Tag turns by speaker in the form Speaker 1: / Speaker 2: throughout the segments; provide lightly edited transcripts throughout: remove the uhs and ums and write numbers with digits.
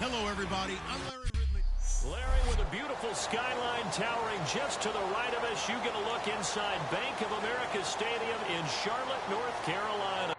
Speaker 1: Hello, everybody. I'm Larry Ridley.
Speaker 2: Larry, with a beautiful skyline towering just to the right of us, you get a look inside Bank of America Stadium in Charlotte, North Carolina.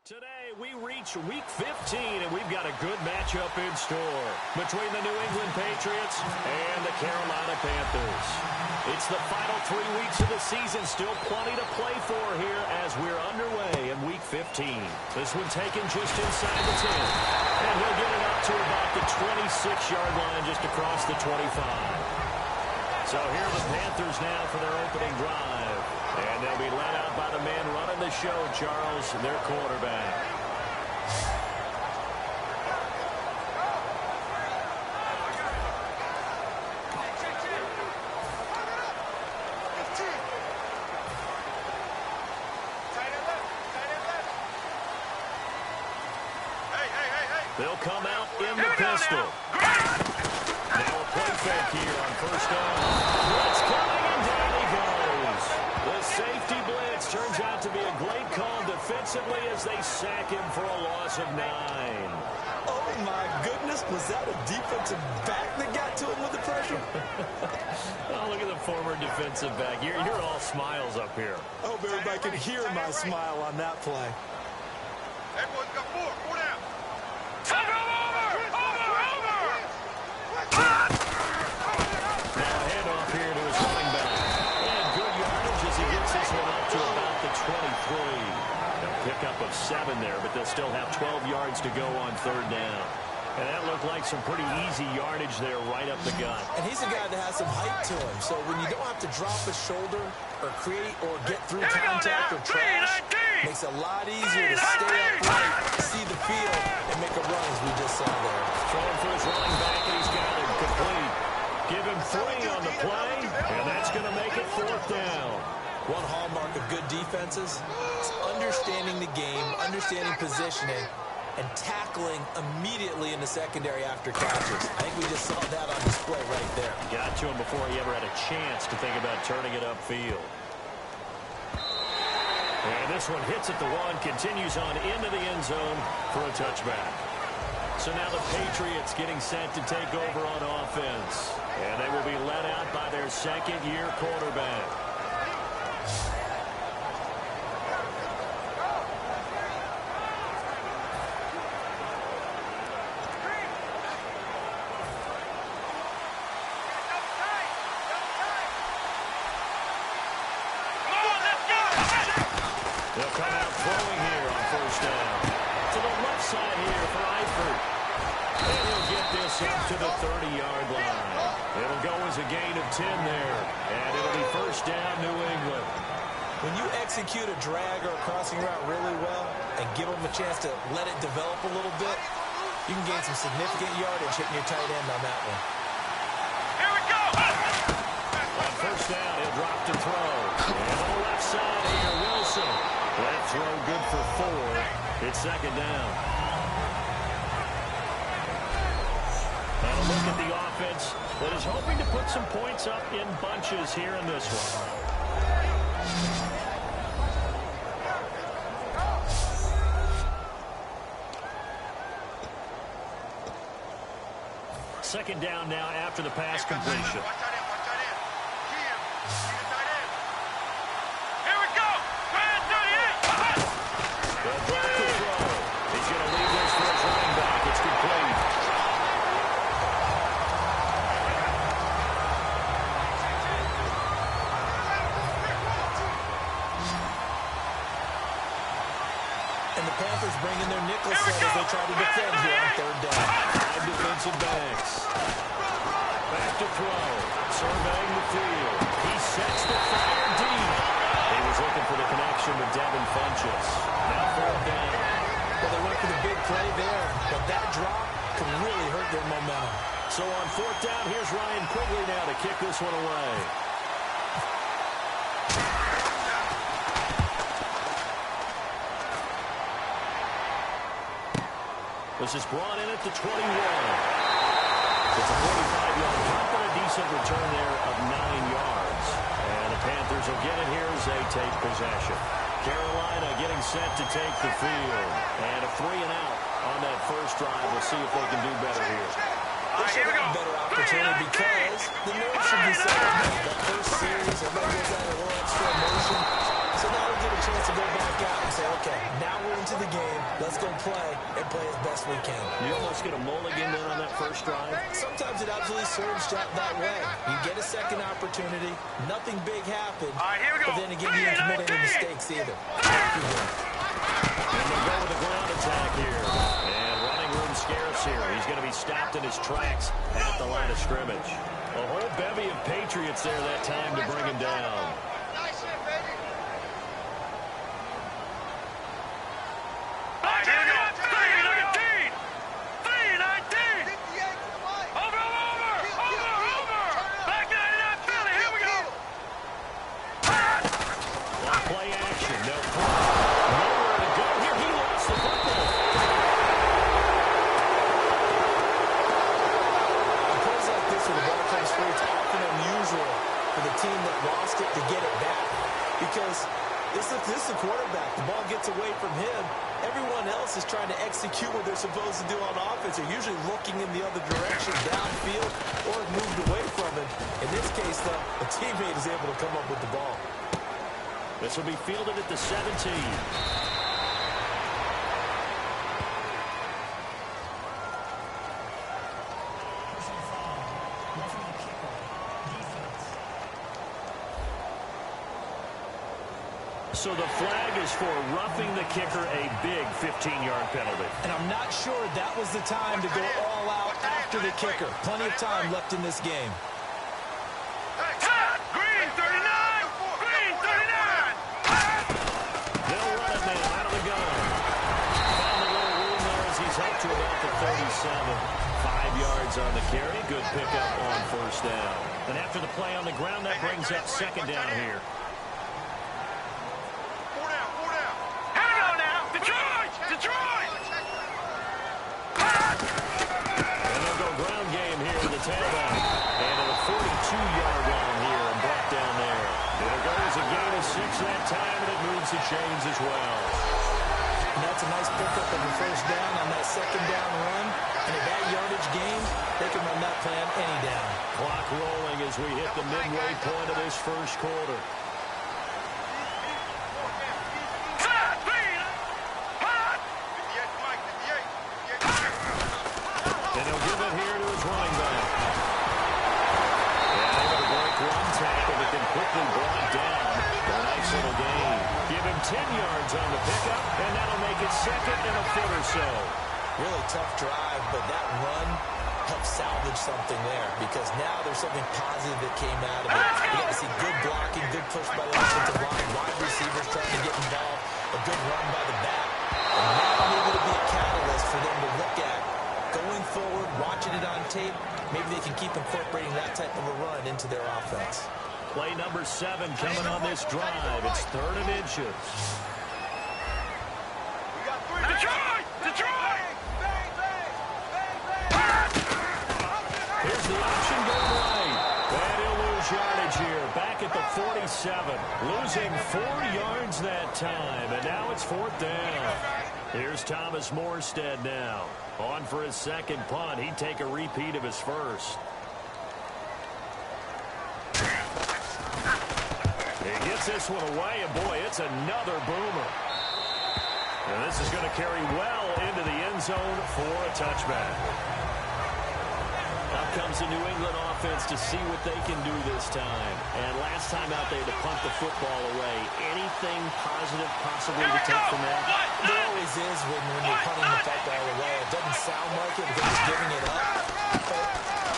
Speaker 2: Today, we reach Week 15, and we've got a good matchup in store between the New England Patriots and the Carolina Panthers. It's the final 3 weeks of the season, still plenty to play for here as we're underway in Week 15. This one taken just inside the 10, and he'll get it up to about the 26-yard line just across the 25. So here are the Panthers now for their opening drive. And they'll be led out by the man running the show, Charles, their quarterback. They'll come out in the pistol. Now a play fake here on first down. Blitz coming, and down he goes. The safety blitz turns out to be a great call defensively as they sack him for a loss of 9.
Speaker 3: Oh, my goodness. Was that a defensive back that got to him with the pressure?
Speaker 2: Oh, look at the former defensive back. You're all smiles up here.
Speaker 3: I hope everybody can hear my smile on that play.
Speaker 1: Everyone's got four down.
Speaker 2: Now a handoff here to his running back. And good yardage as he gets this one up to about the 23. A pickup of 7 there, but they'll still have 12 yards to go on third down. And that looked like some pretty easy yardage there right up the gut.
Speaker 3: And he's a guy that has some height to him, so when you don't have to drop a shoulder or create or get through contact or trash, makes it a lot easier to stay upright, see the field, and make a run as we just saw there.
Speaker 2: Throwing for his running back, and he's got it complete. Give him 3 on the play, and that's going to make it fourth down.
Speaker 3: One hallmark of good defenses is understanding the game, understanding positioning, and tackling immediately in the secondary after catches. I think we just saw that on display right there.
Speaker 2: Got to him before he ever had a chance to think about turning it upfield. And this one hits at the 1, continues on into the end zone for a touchback. So now the Patriots getting set to take over on offense. And they will be led out by their second-year quarterback. They'll come out throwing here on first down. To the left side here for Eifert. And he'll get this up to the 30-yard line. It'll go as a gain of 10 there. And it'll be first down, New England.
Speaker 3: When you execute a drag or a crossing route really well and give them a chance to let it develop a little bit, you can gain some significant yardage hitting your tight end on that one.
Speaker 1: Here we go.
Speaker 2: On first down, he'll drop to throw. And on the left side here, Wilson. That throw good for 4. It's second down. And a look at the offense that is hoping to put some points up in bunches here in this one. Second down now after the pass completion.
Speaker 3: And the Panthers bring in their nickel set as they try to defend here on third down.
Speaker 2: 5 defensive backs. Back to throw. Surveying the field. He sets the fire deep. He was looking for the connection with Devin Funchess. Now fourth down.
Speaker 3: Well, they went for the big play there, but that drop can really hurt their momentum.
Speaker 2: So on fourth down, here's Ryan Quigley now to kick this one away. This is brought in at the 21. It's a 45-yard drop and a decent return there of 9 yards. And the Panthers will get it here as they take possession. Carolina getting set to take the field. And a 3 and out on that first drive. We'll see if they can do better here.
Speaker 3: They should have a better opportunity because the nerves should be set up. That first series, everybody goes out a little extra emotion. So now he'll get a chance to go back out and say, okay, now we're into the game. Let's go play and play as best we can.
Speaker 2: You almost get a mulligan then on that first drive.
Speaker 3: Sometimes it absolutely serves that way. You get a second opportunity. Nothing big happened.
Speaker 1: All right, here we go.
Speaker 3: But then again, you didn't commit any mistakes either.
Speaker 2: And they'll go with a ground attack here. And running room scarce here. He's going to be stopped in his tracks at the line of scrimmage. A whole bevy of Patriots there that time to bring him down.
Speaker 1: Nice hit, baby.
Speaker 2: Play action. They'll throw. Nowhere to go here. He lost the football.
Speaker 3: In plays like this where the ball comes free, it's often unusual for the team that lost it to get it back. Because this is the quarterback. The ball gets away from him. Everyone else is trying to execute what they're supposed to do on offense. They're usually looking in the other direction, downfield, or moved away from him. In this case, though, a teammate is able to come up with the ball.
Speaker 2: This will be fielded at the 17. So the flag is for roughing the kicker, a big 15-yard penalty.
Speaker 3: And I'm not sure that was the time to go all out after the kicker. Plenty of time left in this game.
Speaker 1: Green 39! Green 39!
Speaker 2: They'll run it now out of the gun. Found a little room there as he's up to about the 37. 5 yards on the carry. Good pickup on first down. And after the play on the ground, that brings up second down here.
Speaker 1: Detroit!
Speaker 2: And they'll go ground game here to the tailback. And to the 42-yard line here and brought down there. There goes a gain of 6 that time, and it moves the chains as well.
Speaker 3: And that's a nice pickup of the first down on that second down run. And at that yardage gain, they can run that plan any down.
Speaker 2: Clock rolling as we hit the midway point of this first quarter. And he'll give it here to his running back. And able to break one tackle that can quickly brought down for a nice little gain. Give him 10 yards on the pickup, and that'll make it second and a foot or so.
Speaker 3: Really tough drive, but that run helped salvage something there because now there's something positive that came out of it. You got to see good blocking, good push by the offensive line, wide receivers trying to get involved, a good run by the back. And now maybe it'll be a catalyst for them to look at going forward, watching it on tape. Maybe they can keep incorporating that type of a run into their offense.
Speaker 2: Play number 7 coming on this drive. It's 3rd and inches.
Speaker 1: Detroit! Detroit!
Speaker 2: Here's the option going right. And he'll lose yardage here. Back at the 47. Losing 4 yards that time. And now it's 4th down. Here's Thomas Morstead now. On for his second punt. He'd take a repeat of his first. He gets this one away, and boy, it's another boomer. And this is going to carry well into the end zone for a touchback. Out comes the New England offense to see what they can do this time. And last time out, they had to punt the football away. Anything positive possibly to take from that?
Speaker 3: There always is when you're punting the football away. It doesn't sound like it because it's giving it up. But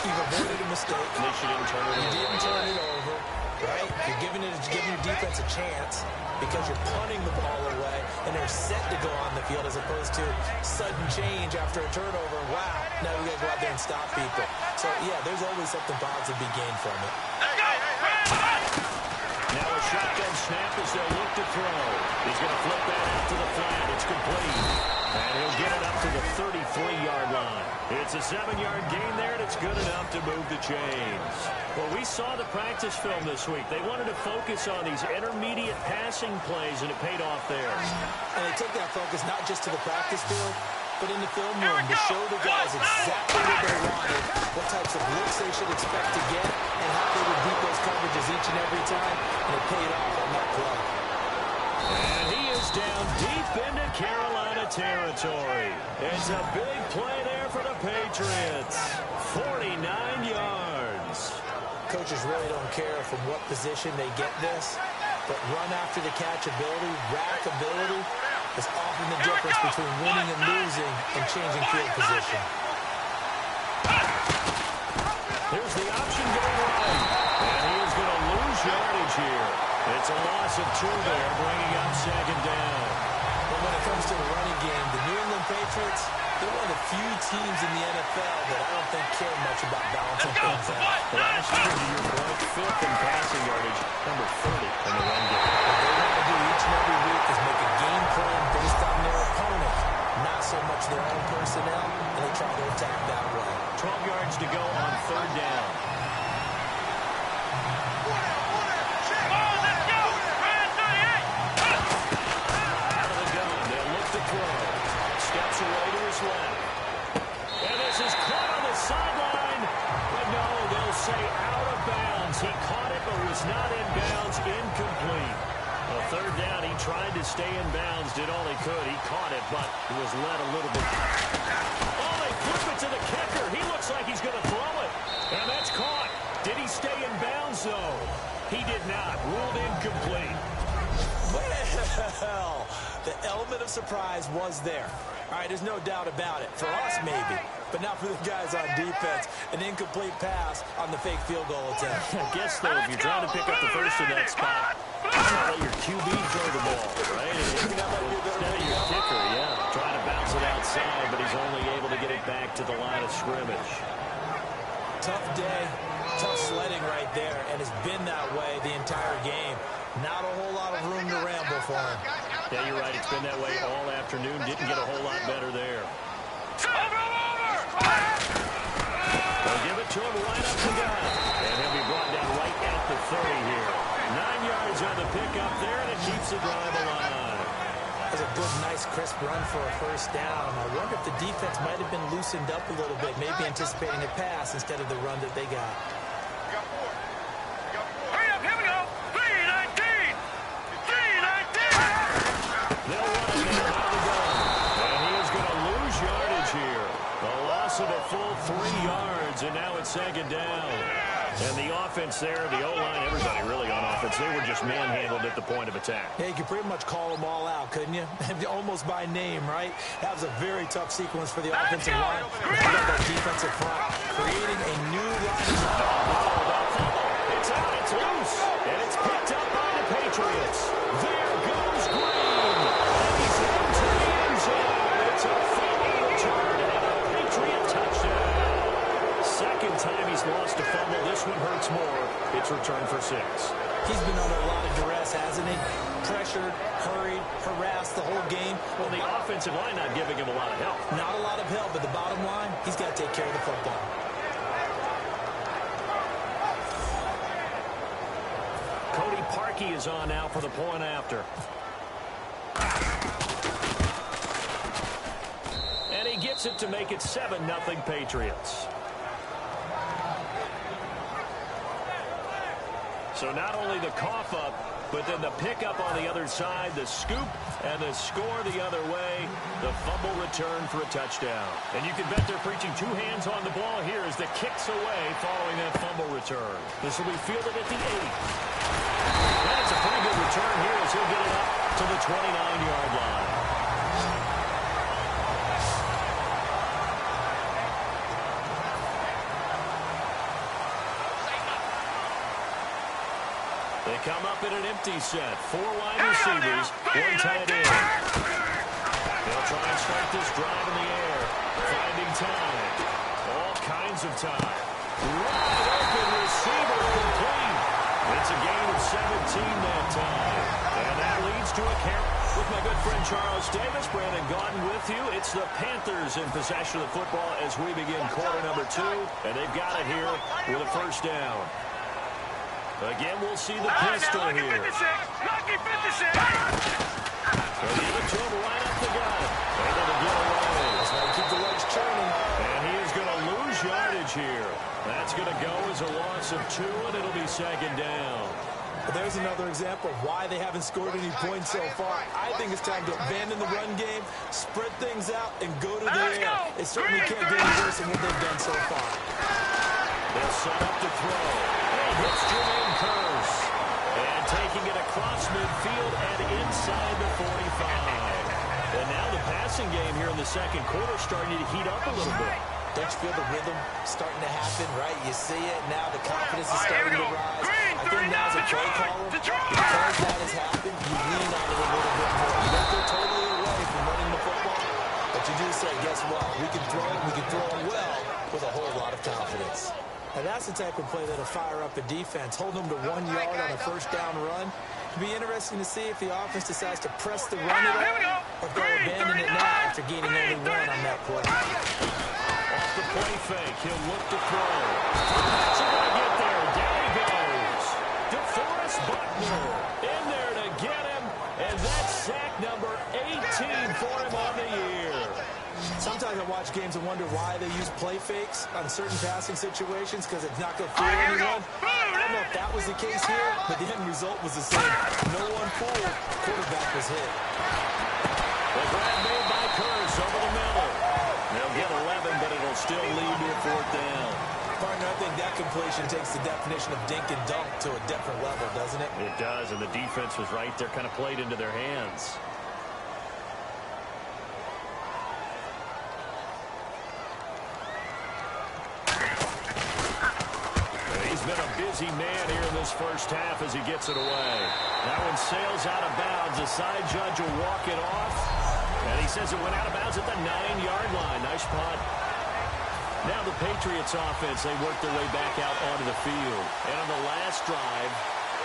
Speaker 3: you've avoided a mistake.
Speaker 2: At least you didn't turn it over.
Speaker 3: You didn't turn it over, right? You're giving your defense a chance because you're punting the ball away, and they're set to go on the field as opposed to sudden change after a turnover. Wow, now we got to go out there and stop people. So, yeah, there's always something positive to be gained from it.
Speaker 2: Now a shotgun snap as they look to throw. He's going to flip that out to the flat. It's complete. And he'll get it up to the 33-yard line. It's a 7-yard gain there, and it's good enough to move the chains. Well, we saw the practice film this week. They wanted to focus on these intermediate passing plays, and it paid off there.
Speaker 3: And they took that focus not just to the practice field, but in the film room to show the guys exactly what they wanted, what types of looks they should expect to get, and how they would beat those coverages each and every time, and it paid off on that play.
Speaker 2: goes down deep into Carolina territory. It's a big play there for the Patriots. 49 yards.
Speaker 3: Coaches really don't care from what position they get this, but run after the catch ability, rack ability, is often the difference between winning and losing and changing field position.
Speaker 2: Here's the option going right, and he is going to lose yardage here. It's a loss of 2 there, bringing up second down.
Speaker 3: But when it comes to the running game, the New England Patriots, they're one of the few teams in the NFL that I don't think care much about balancing things out.
Speaker 2: Last year, to your point, 5th in passing yardage, number 30 in the run game.
Speaker 3: What they want to do each and every week is make a game plan based on their opponent, not so much their own personnel, and they try to attack that way.
Speaker 2: 12 yards to go on 3rd down. Out of the gun, they'll look to throw. Steps away to his left. And this is caught on the sideline. But no, they'll say out of bounds. He caught it, but was not in bounds. Incomplete. A 3rd down, he tried to stay in bounds, did all he could. He caught it, but he was led a little bit. Oh, they flip it to the kicker. He looks like he's going to throw it. And that's caught. Did he stay in bounds, though? He did not. Ruled incomplete.
Speaker 3: Well, the element of surprise was there. All right, there's no doubt about it. For us, maybe, but not for the guys on defense. An incomplete pass on the fake field goal attempt.
Speaker 2: I guess, though, if you're trying to pick up the first in that spot, you don't let your QB throw the ball, right? Instead of your kicker, yeah, trying to bounce it outside, but he's only able to get it back to the line of scrimmage.
Speaker 3: Tough day, tough sledding right there, and it's been that way the entire game. Not a whole lot of room to ramble for him.
Speaker 2: Yeah, you're right. It's been that way all afternoon. Didn't get a whole lot better there. They'll give it to him right up the gut. And he'll be brought down right at the 30 here. 9 yards on the pickup there, and it keeps the drive alive.
Speaker 3: That's a good, nice, crisp run for a 1st down. I wonder if the defense might have been loosened up a little bit, maybe anticipating a pass instead of the run that they got.
Speaker 1: Hurry up, here we go. 3-19. 3-19.
Speaker 2: They'll run it now out of the gun. And he is going to lose yardage here. A loss of a full 3 yards, and now it's 2nd down. And the offense there, the O-line, everybody really on offense, they were just manhandled at the point of attack.
Speaker 3: Yeah, you could pretty much call them all out, couldn't you? Almost by name, right? That was a very tough sequence for the offensive line. And how about that defensive front? Creating a new line.
Speaker 2: It's out, it's loose, and it's picked up by the Patriots. There goes Green. And he's into the end zone. It's a fumble return and a Patriot touchdown. 2nd time he's lost a fumble. This one hurts more. It's returned for 6.
Speaker 3: He's been under a lot of duress, hasn't he? Pressured, hurried, harassed the whole game.
Speaker 2: Well, the offensive line not giving him a lot of help.
Speaker 3: Not a lot of help, but the bottom line, he's got to take care of the football.
Speaker 2: Cody Parkey is on now for the point after. And he gets it to make it 7-0 Patriots. So not only the cough up, but then the pickup on the other side, the scoop, and the score the other way, the fumble return for a touchdown. And you can bet they're preaching 2 hands on the ball here as the kick's away following that fumble return. This will be fielded at the 8. And it's a pretty good return here as he'll get it up to the 29-yard line. They come up in an empty set. 4 wide receivers, 1 tight end. They'll try and start this drive in the air. Finding time. All kinds of time. Wide open receiver complete. It's a gain of 17 that time. And that leads to a carry. With my good friend Charles Davis, Brandon Gaudin with you. It's the Panthers in possession of the football as we begin quarter number 2. And they've got it here with a 1st down. Again, we'll see the pistol here.
Speaker 1: Lucky 56.
Speaker 2: They'll give it to him right up the gut. Able to get away.
Speaker 3: That's how you keep the legs churning.
Speaker 2: And he is going to lose yardage here. That's going to go as a loss of 2, and it'll be 2nd down.
Speaker 3: There's another example of why they haven't scored any points so far. I think it's time to abandon the run game, spread things out, and go to the air. It certainly can't get any worse than what they've done so far.
Speaker 2: They'll set up to throw. And hits Jermaine Kearse. And taking it across midfield and inside the 45. And now the passing game here in the second quarter starting to heat up a little bit.
Speaker 3: Don't you feel the rhythm starting to happen, right? You see it now. The confidence is starting to rise. I think now's a play caller. Because that has happened, you lean on it a little bit more. You don't go totally away from running the football, but you do say, guess what? We can throw it well with a whole lot of confidence. And that's the type of play that'll fire up a defense. Hold them to 1 yard on a first down run. It'll be interesting to see if the offense decides to press the run at all, or if they'll abandon it now after gaining only one on that play.
Speaker 2: Off the play fake, he'll look to throw. That's going to get there. Down he goes. DeForest Buckner in there to get him, and that's sack number 18 for him on the year.
Speaker 3: Sometimes I watch games and wonder why they use play fakes on certain passing situations, because it's not going to fool anyone. I don't know if that was the case here, but the end result was the same. No one fooled. Quarterback was hit.
Speaker 2: The grab made by Kearse over the middle. They'll get 11, but it'll still lead to a fourth down.
Speaker 3: Partner, I think that completion takes the definition of dink and dunk to a different level, doesn't it?
Speaker 2: It does, and the defense was right there, kind of played into their hands. He's been a busy man here in this first half as he gets it away. That one sails out of bounds. The side judge will walk it off. And he says it went out of bounds at the 9-yard line. Nice punt. Now the Patriots offense, they work their way back out onto the field. And on the last drive,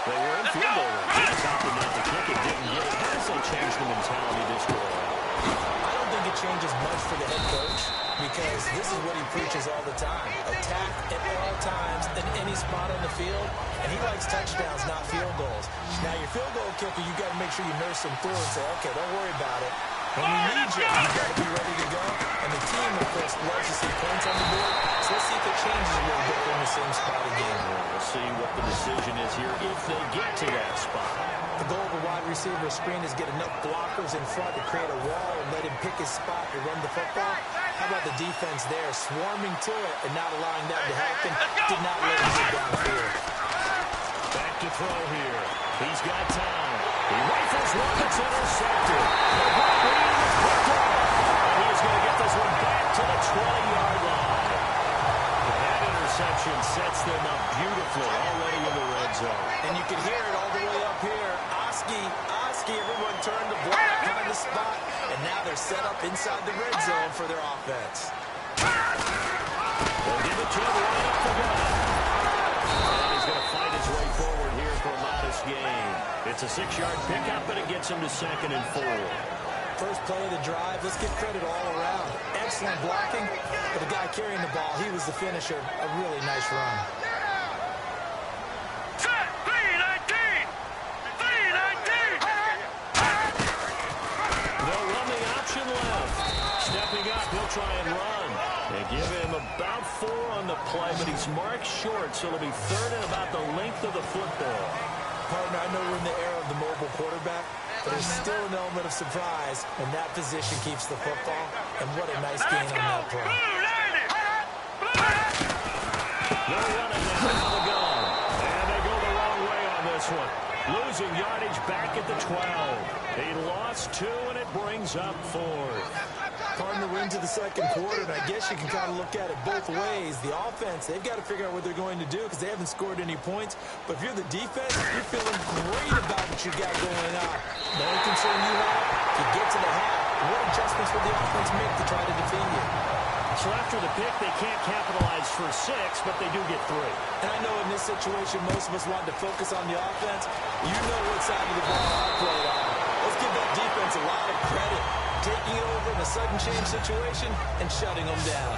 Speaker 2: they were in field goal range. They opted not to kick it, didn't get it. How does that change the mentality this go around?
Speaker 3: I don't think it changes much for the head coach, because this is what he preaches all the time. Attack at all times in any spot on the field, and he likes touchdowns, not field goals. Now, your field goal kicker, you got to make sure you nurse him through and say, okay, don't worry about it. When we need you, you got to be ready to go. And the team, of course, loves to see points on the board. So let's see if it changes a little bit in the same spot again.
Speaker 2: We'll see what the decision is here if they get to that spot.
Speaker 3: The goal of a wide receiver screen is get enough blockers in front to create a wall and let him pick his spot to run the football. How about the defense there, swarming to it and not allowing that to happen? Did not let him get downfield.
Speaker 2: Back to throw here. He's got time. He rifles one that's intercepted. And he's going to get this one back to the 20-yard line. That interception sets them up beautifully already in the red zone.
Speaker 3: And you can hear it all the way up here. Oski, everyone turned to block, find the spot, and now they're set up inside the red zone for their offense.
Speaker 2: They'll give it to him right up the gut. And he's going to fight his way forward here for a modest gain. It's a 6-yard pickup, but it gets him to 2nd and 4.
Speaker 3: First play of the drive, let's give credit all around. Excellent blocking, but the guy carrying the ball, he was the finisher. A really nice run.
Speaker 2: They'll run the option left. Stepping up, he'll try and run. They give him about 4 on the play, but he's marked short, so it'll be 3rd and about the length of the football.
Speaker 3: Partner, I know we're in the era of the mobile quarterback, but there's still an element of surprise, and that position keeps the football. And what a nice gain on that play.
Speaker 2: They're running now out of the gun. And they go the wrong way on this one. Losing yardage back at the 12. He lost 2, and it brings up 4th.
Speaker 3: Partner, we're into the second quarter, and I guess you can kind of look at it both ways. The offense, they've got to figure out what they're going to do because they haven't scored any points. But if you're the defense, you're feeling great about what you got going on. The only concern you have, you get to the half, what adjustments will the offense make to try to defeat you?
Speaker 2: So after the pick, they can't capitalize for 6, but they do get 3.
Speaker 3: And I know in this situation, most of us want to focus on the offense. You know what side of the ball I played on. Let's give that defense a lot of credit. Taking it over in a sudden change situation and shutting them down.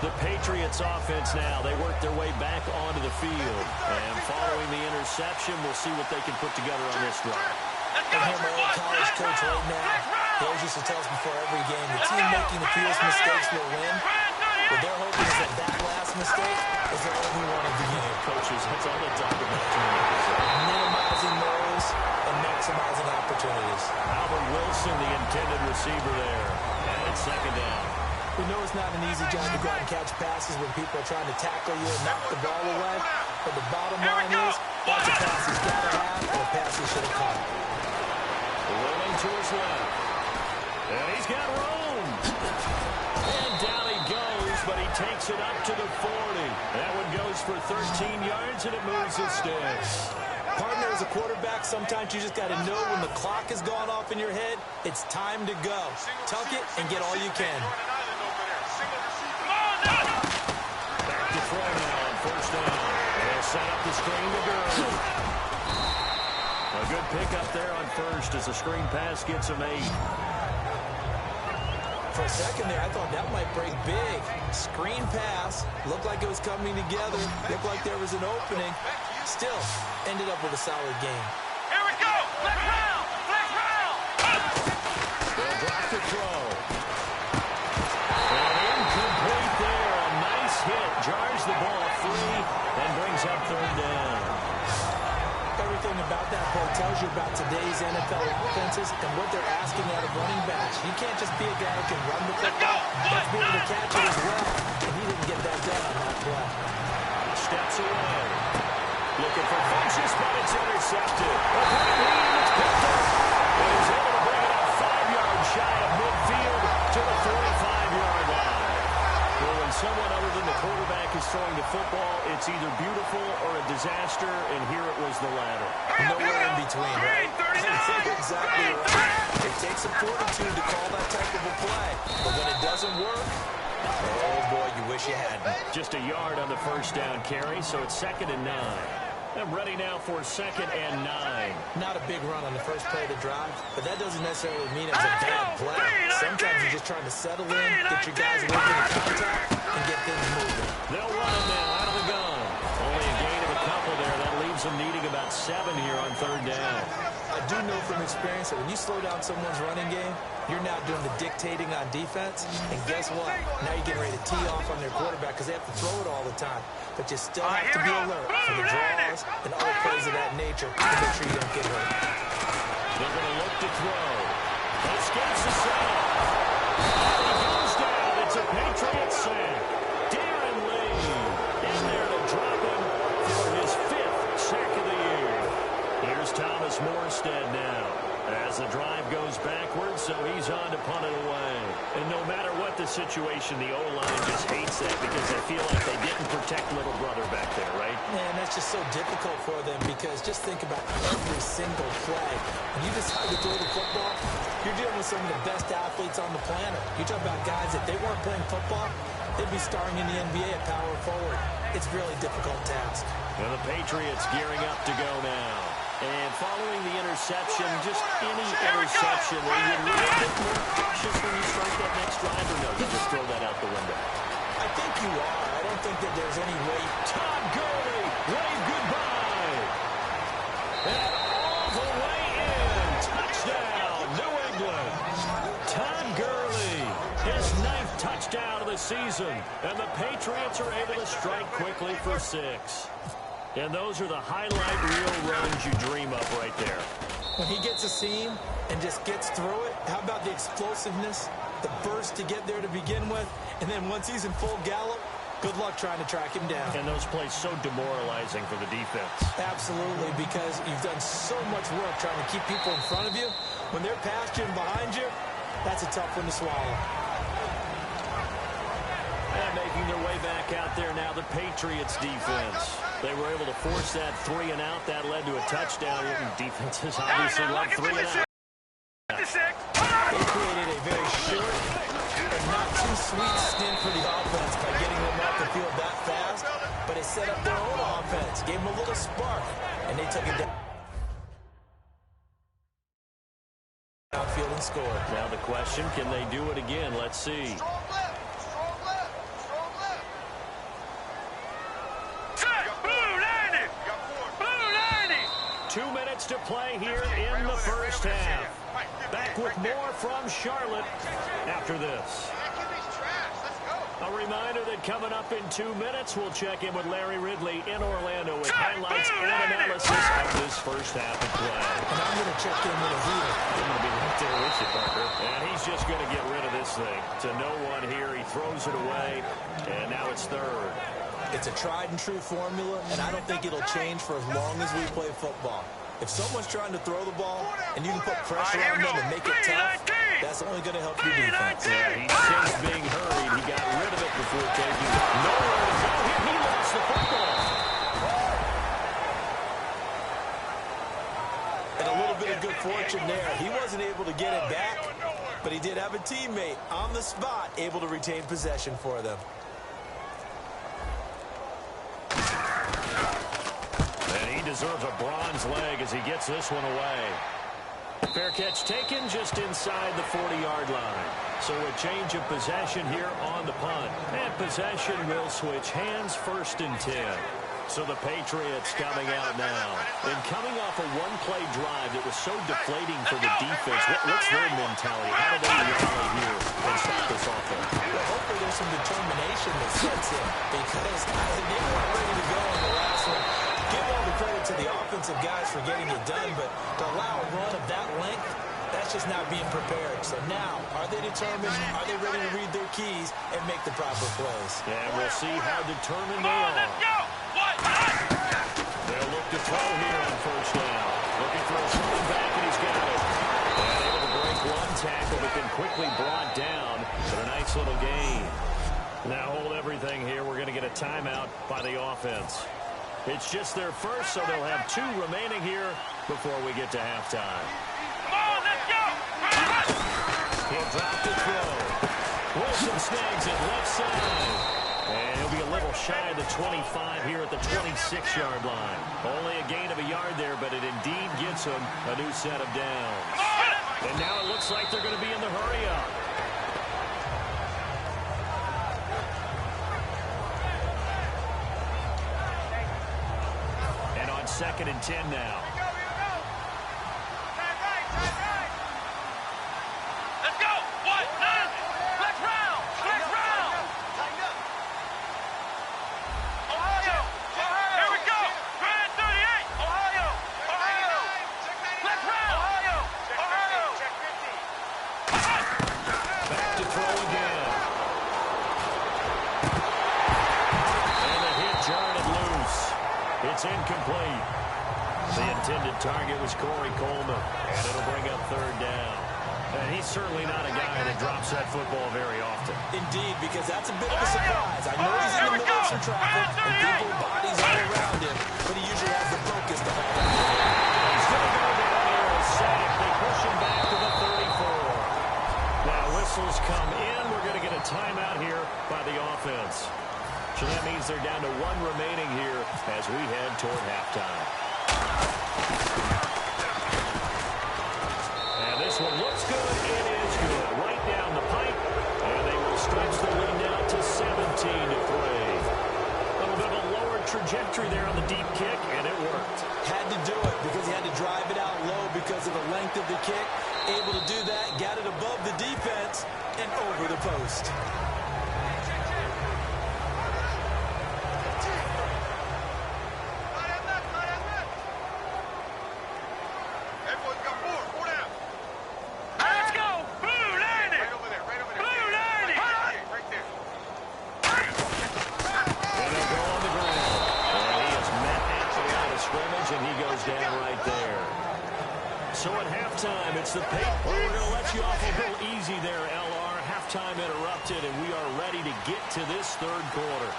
Speaker 2: The Patriots offense now, they work their way back onto the field. And following the interception, we'll see what they can put together on this drive.
Speaker 3: I hear my old college coach right now. He always used to tell us before every game, the team making the fewest mistakes will win. What they're hoping is that last mistake is their only one of the game.
Speaker 2: Coaches, that's all they talk about.
Speaker 3: Minimizing those and maximizing opportunities.
Speaker 2: Albert Wilson, the intended receiver there. And it's second down.
Speaker 3: We know it's not an easy job to go out and catch passes when people are trying to tackle you and knock the ball away. But the bottom line is, that's a pass he's got to have, or a pass he should have caught.
Speaker 2: Rolling to his left. And he's got room. And down he goes, but he takes it up to the 40. That one goes for 13 yards, and it moves his sticks.
Speaker 3: Partner, as a quarterback, sometimes you just got to know when the clock has gone off in your head, it's time to go. Tuck it and get all you can.
Speaker 2: Back to throw now on first down. They'll set up the screen to Gurley. A good pickup there on first as the screen pass gets him 8.
Speaker 3: For a second there, I thought that might break big. Screen pass. Looked like it was coming together. Looked like there was an opening. Still, ended up with a solid game.
Speaker 1: Here we go! Flex round! Flex round!
Speaker 2: They'll drop the throw. And incomplete there. A nice hit. Jars the ball free and brings up third down.
Speaker 3: Everything about that play tells you about today's NFL offenses and what they're asking out of running backs. You can't just be a guy who can run the football. You have to be able to catch it as well. And he didn't get that done on that play.
Speaker 2: Steps away. Looking for Funchess, but it's intercepted. A great lead, and it's picked up. And he's able to bring it up 5 yards shy of midfield to the 45-yard line. Well, when someone other than the quarterback is throwing the football, it's either beautiful or a disaster, and here it was the latter.
Speaker 3: Nowhere in between, right? Exactly right. It takes some fortitude to call that type of a play. But when it doesn't work, oh, boy, you wish you hadn't.
Speaker 2: Just a yard on the first down carry, so it's 2nd and 9. I'm ready now for 2nd and 9.
Speaker 3: Not a big run on the first play of the drive, but that doesn't necessarily mean it was a bad play. Sometimes you're just trying to settle in, get your guys away from the contact, and get things moving.
Speaker 2: They'll run him now out of the gun. Only a gain of a couple there. That leaves them needing about 7 here on third down.
Speaker 3: I do know from experience that when you slow down someone's running game, you're now doing the dictating on defense. And guess what? Now you're getting ready to tee off on their quarterback because they have to throw it all the time. But you still have to be alert for the draws and other plays of that nature to make sure you don't get hurt.
Speaker 2: They're going to look to throw. Escapes the sack. He goes down. It's a Patriot sack. Darren Lee in there to drop him for his 5th sack of the year. Here's Thomas Morstead now. As the drive goes backwards, so he's on to punt it away. And no matter what the situation, the O-line just hates that because they feel like they didn't protect little brother back there, right?
Speaker 3: Man, that's just so difficult for them because just think about every single play. When you decide to throw the football, you're dealing with some of the best athletes on the planet. You talk about guys, if they weren't playing football, they'd be starring in the NBA at power forward. It's a really difficult task.
Speaker 2: And the Patriots gearing up to go now. And following the interception, just any interception, are you a little bit more cautious when you start that next drive, or no, you just throw that out the window?
Speaker 3: I think you are. I don't think that there's any way.
Speaker 2: Todd Gurley, wave goodbye. And all the way in. Touchdown, New England. Todd Gurley, his 9th touchdown of the season. And the Patriots are able to strike quickly for 6. And those are the highlight reel runs you dream of right there.
Speaker 3: When he gets a seam and just gets through it, how about the explosiveness, the burst to get there to begin with, and then once he's in full gallop, good luck trying to track him down.
Speaker 2: And those plays so demoralizing for the defense.
Speaker 3: Absolutely, because you've done so much work trying to keep people in front of you. When they're past you and behind you, that's a tough one to swallow.
Speaker 2: And making their way back out there now, the Patriots defense. They were able to force that 3 and out. That led to a touchdown. Defenses obviously love 3 and out.
Speaker 3: They created a very short and not too sweet stint for the offense by getting them off the field that fast. But it set up their own offense, gave them a little spark, and they took it downfield and scored.
Speaker 2: Now the question, can they do it again? Let's see. 2 minutes to play here in the first half. Back with more from Charlotte after this. A reminder that coming up in 2 minutes, we'll check in with Larry Ridley in Orlando with highlights and analysis of this first half of play.
Speaker 3: And I'm going to check in with a heater.
Speaker 2: I'm going to be right there with you, Parker. And he's just going to get rid of this thing. To no one here, he throws it away, and now it's third.
Speaker 3: It's a tried-and-true formula, and I don't think it'll change for as long as we play football. If someone's trying to throw the ball and you can put pressure on them and make it tough, that's only going to help your defense.
Speaker 2: Yeah, he sensed being hurried. He got rid of it before taking it. Nowhere to go here. He lost the football.
Speaker 3: And a little bit of good fortune there. He wasn't able to get it back, but he did have a teammate on the spot able to retain possession for them.
Speaker 2: He deserves a bronze leg as he gets this one away. Fair catch taken just inside the 40-yard line. So a change of possession here on the punt. And possession will switch hands, 1st and 10. So the Patriots coming out now. And coming off a one-play drive that was so deflating for the defense, what's their mentality? How do they rally here and stop this offense?
Speaker 3: Well, hopefully there's some determination that sets in, because they weren't ready to go on the last one. Give all the credit to the offensive guys for getting it done, but to allow a run of that length, that's just not being prepared. So now, are they determined? Are they ready to read their keys and make the proper plays?
Speaker 2: And we'll see how determined they are. They'll look to throw here on 1st down. Looking for a running back, and he's got it. And able to break one tackle, but then quickly brought down. But a nice little gain. Now hold everything here. We're going to get a timeout by the offense. It's just their first, so they'll have 2 remaining here before we get to halftime.
Speaker 1: Come on, let's go!
Speaker 2: He'll drop the throw. Wilson snags it left side. And he'll be a little shy of the 25 here at the 26-yard line. Only a gain of a yard there, but it indeed gets him a new set of downs. And now it looks like they're going to be in the hurry-up. And on 2nd and 10 now.
Speaker 1: Let's go! What? Flex round! Flex round! Ohio! Here we go! Grand 38! Ohio! Flex round! Ohio!
Speaker 2: Back to throw again. And the hit jarred it loose. It's incomplete. The intended target was Corey Coleman, and it'll bring up 3rd down. And he's certainly not a guy that drops that football very often.
Speaker 3: Indeed, because that's a bit of a surprise. I know he's in the middle of some traffic and people, bodies all around him, but he usually has the focus to hold on.
Speaker 2: He's going to go down here and sack. They push him back to the 34. Now whistles come in. We're going to get a timeout here by the offense. So that means they're down to 1 remaining here as we head toward halftime. And this one looks good. It is good. Right down the pipe. And they will stretch the lead now to 17-3. A little bit of a lower trajectory there on the deep kick, and it worked.
Speaker 3: Had to do it because he had to drive it out low because of the length of the kick. Able to do that, got it above the defense and over the post.
Speaker 2: So at halftime, it's the Patriots. We're going to let you off a little easy there, LR. Halftime interrupted, and we are ready to get to this 3rd quarter.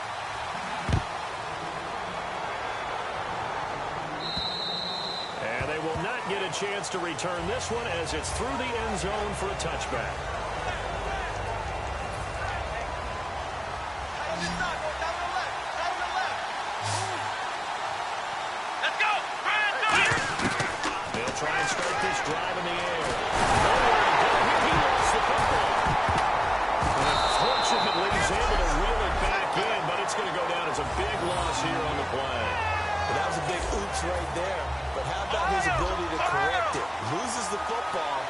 Speaker 2: And they will not get a chance to return this one as it's through the end zone for a touchback. Try and start this drive in the air. He lost the football. And fortunately, he's able to reel it back in, but it's going to go down as a big loss here on the play.
Speaker 3: Well, that was a big oops right there. But how about his ability to correct it? Loses the football,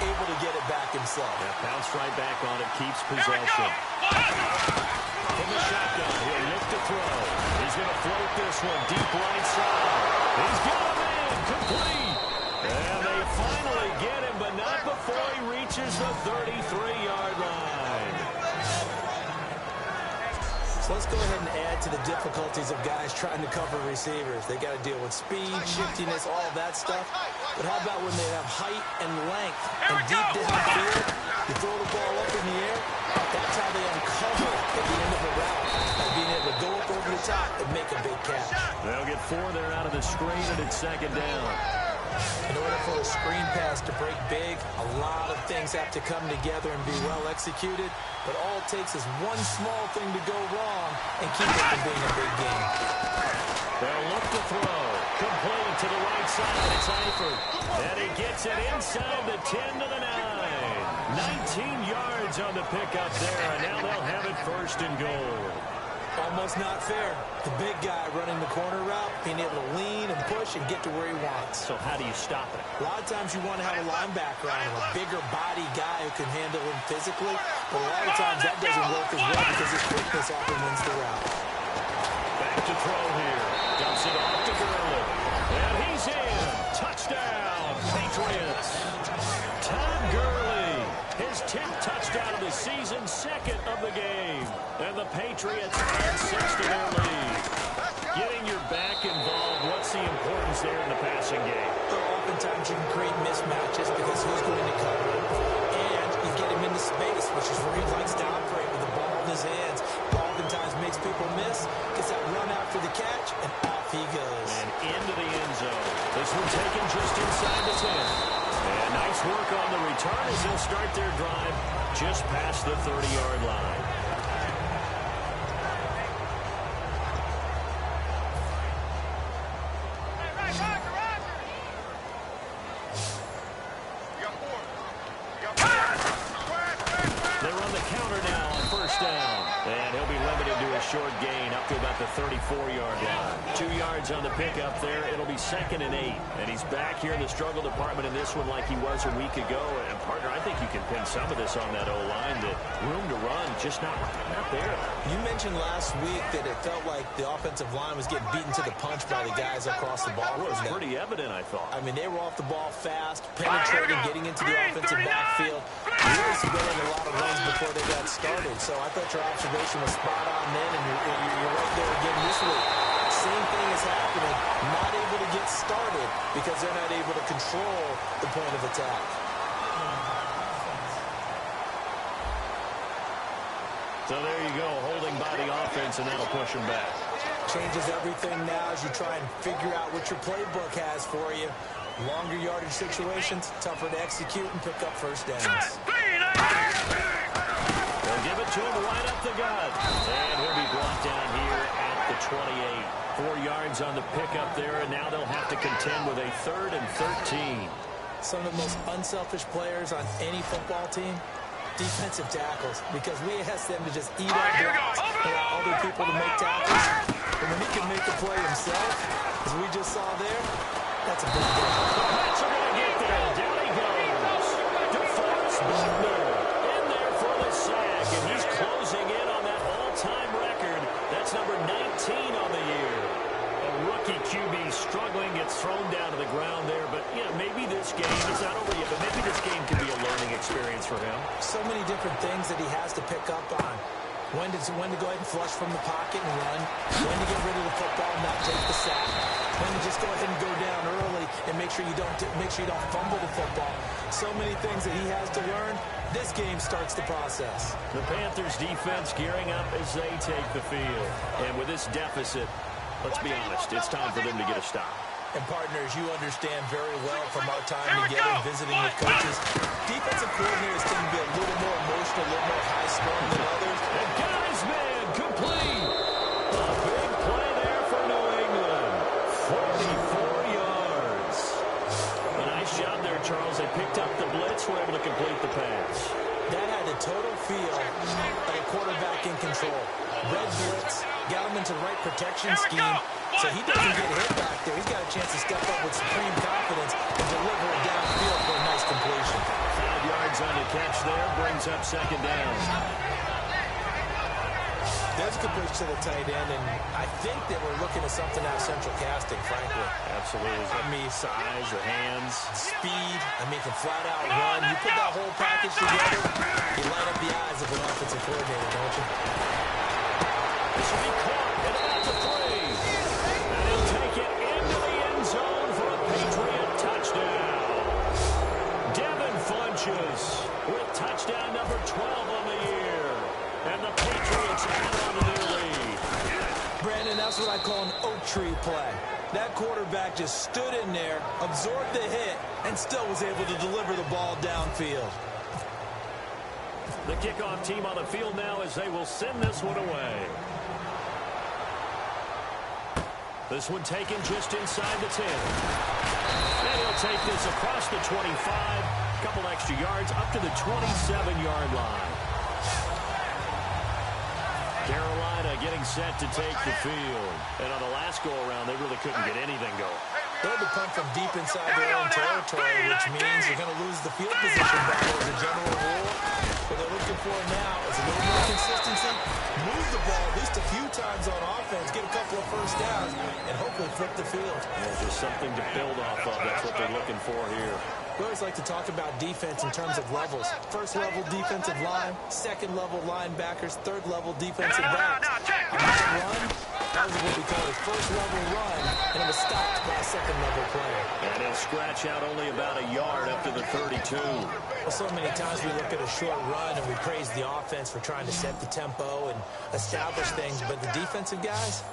Speaker 3: able to get it back himself.
Speaker 2: Yeah, pounce gets right back on it, keeps possession. From the shotgun, he'll look to throw. He's going to float this one deep right side. He's got him in, complete. And they finally get him, but not before he reaches the 33-yard line.
Speaker 3: So let's go ahead and add to the difficulties of guys trying to cover receivers. They got to deal with speed, shiftiness, all of that stuff. But how about when they have height and length and deep downfield? You throw the ball up in the air, that's how they uncover at the end of a route, by being able to go up over the top and make a big catch.
Speaker 2: They'll get 4 there out of the screen, and it's second down.
Speaker 3: In order for a screen pass to break big, a lot of things have to come together and be well executed. But all it takes is one small thing to go wrong and keep it from being a big game.
Speaker 2: They'll look to throw. Complete to the right side. It's Eifert. And he gets it inside the 10 to the 9. 19 yards on the pickup there, and now they'll have it first and goal.
Speaker 3: Almost not fair. The big guy running the corner route, being able to lean and push and get to where he wants.
Speaker 2: So how do you stop it?
Speaker 3: A lot of times you want to have a linebacker on him, a bigger body guy who can handle him physically. But a lot of times that doesn't work as well because his quickness often wins the route.
Speaker 2: Back to throw here. Dumps it off to Gurley. And he's in. Touchdown, Patriots. Todd Gurley, his 10th touchdown of the season, second of the game. And the Patriots add 6 to their lead. Getting your back involved, what's the importance there in the passing game?
Speaker 3: So oftentimes you can create mismatches because who's going to cover him? And you get him into space, which is where he likes to operate with the ball in his hands. Oftentimes makes people miss, gets that run after the catch, and off he goes.
Speaker 2: And into the end zone. This one taken just inside the 10. And nice work on the return as they'll start their drive just past the 30-yard line. Short gain up to about the 34-yard line. 2 yards on the pickup there. It'll be 2nd and 8. And he's back here in the struggle department in this one like he was a week ago. And, partner, I think you can pin some of this on that O-line. The room to run just not there.
Speaker 3: You mentioned last week that it felt like the offensive line was getting beaten to the punch by the guys across the ball.
Speaker 2: It was pretty evident, I thought.
Speaker 3: I mean, they were off the ball fast, penetrating, getting into the offensive backfield. Really submitting a lot of runs before they got started. So I thought your observation was spot on then, and you're right there again this week. Same thing is happening. Not able to get started because they're not able to control the point of attack.
Speaker 2: So there you go, holding by the offense, and that'll push them back.
Speaker 3: Changes everything now as you try and figure out what your playbook has for you. Longer yardage situations, tougher to execute and pick up first downs.
Speaker 2: They'll give it to him right up the gut. And he'll be brought down here at the 28. 4 yards on the pickup there, and now they'll have to contend with a 3rd and 13.
Speaker 3: Some of the most unselfish players on any football team, defensive tackles, because we ask them to just eat our blocks, allow other people to make tackles. And when he can make a play himself, as we just saw there, that's a big deal.
Speaker 2: The Pats are going to get there. Down he goes. DeForest Buckner in there for the sack, and he's closing in on that all-time record. That's number 19 on the year. A rookie QB struggling, gets thrown down to the ground there, but maybe this game, it's not over yet, but maybe this game can be a learning experience for him.
Speaker 3: So many different things that he has to pick up on. When to go ahead and flush from the pocket and run. When to get rid of the football and not take the sack. When to just go ahead and go down early and make sure you don't fumble the football. So many things that he has to learn. This game starts the process.
Speaker 2: The Panthers defense gearing up as they take the field. And with this deficit, let's be honest, it's time for them to get a stop.
Speaker 3: And partners, you understand very well from our time together visiting with coaches, defensive coordinators tend to be a little more emotional, a little more high-strung than others.
Speaker 2: And got his man complete. A big play there for New England. 44 yards. A nice job there, Charles. They picked up the blitz, were able to complete the pass.
Speaker 3: That had the total feel of a quarterback in control. Red blitz, got him into the right protection scheme, so he doesn't get hit back there. He's got a chance to step up with supreme confidence and deliver it downfield for a nice completion.
Speaker 2: 5 yards on the catch there. Brings up second down.
Speaker 3: There's a good push to the tight end, and I think that we're looking at something out of central casting, frankly.
Speaker 2: Absolutely.
Speaker 3: I mean,
Speaker 2: size, the hands.
Speaker 3: Speed. I mean, can flat out run. You put that whole package together, you light up the eyes of an offensive coordinator, don't you?
Speaker 2: This will be caught at about the 3. And he'll take it into the end zone for a Patriot touchdown. Devin Funches with touchdown number 12 on the year. And the Patriots add on to their lead.
Speaker 3: Brandon, that's what I call an oak tree play. That quarterback just stood in there, absorbed the hit, and still was able to deliver the ball downfield.
Speaker 2: The kickoff team on the field now as they will send this one away. This one taken just inside the 10. And he'll take this across the 25. Couple extra yards up to the 27-yard line. Carolina getting set to take the field. And on the last go-around, they really couldn't get anything going.
Speaker 3: They had to punt from deep inside their own territory, which means you're going to lose the field position battle as a general rule. What they're looking for now is a little more consistency, move the ball at least a few times on offense, get a couple of first downs, and hopefully flip the field.
Speaker 2: Yeah, just something to build off of. That's what they're looking for here.
Speaker 3: We always like to talk about defense in terms of levels. First-level defensive line, second-level linebackers, third-level defensive backs. On that run, that was what we call a first-level run, and it was stopped by a second-level player.
Speaker 2: And he'll scratch out only about a yard up to the 32.
Speaker 3: Well, so many times we look at a short run and we praise the offense for trying to set the tempo and establish things, but the defensive guys,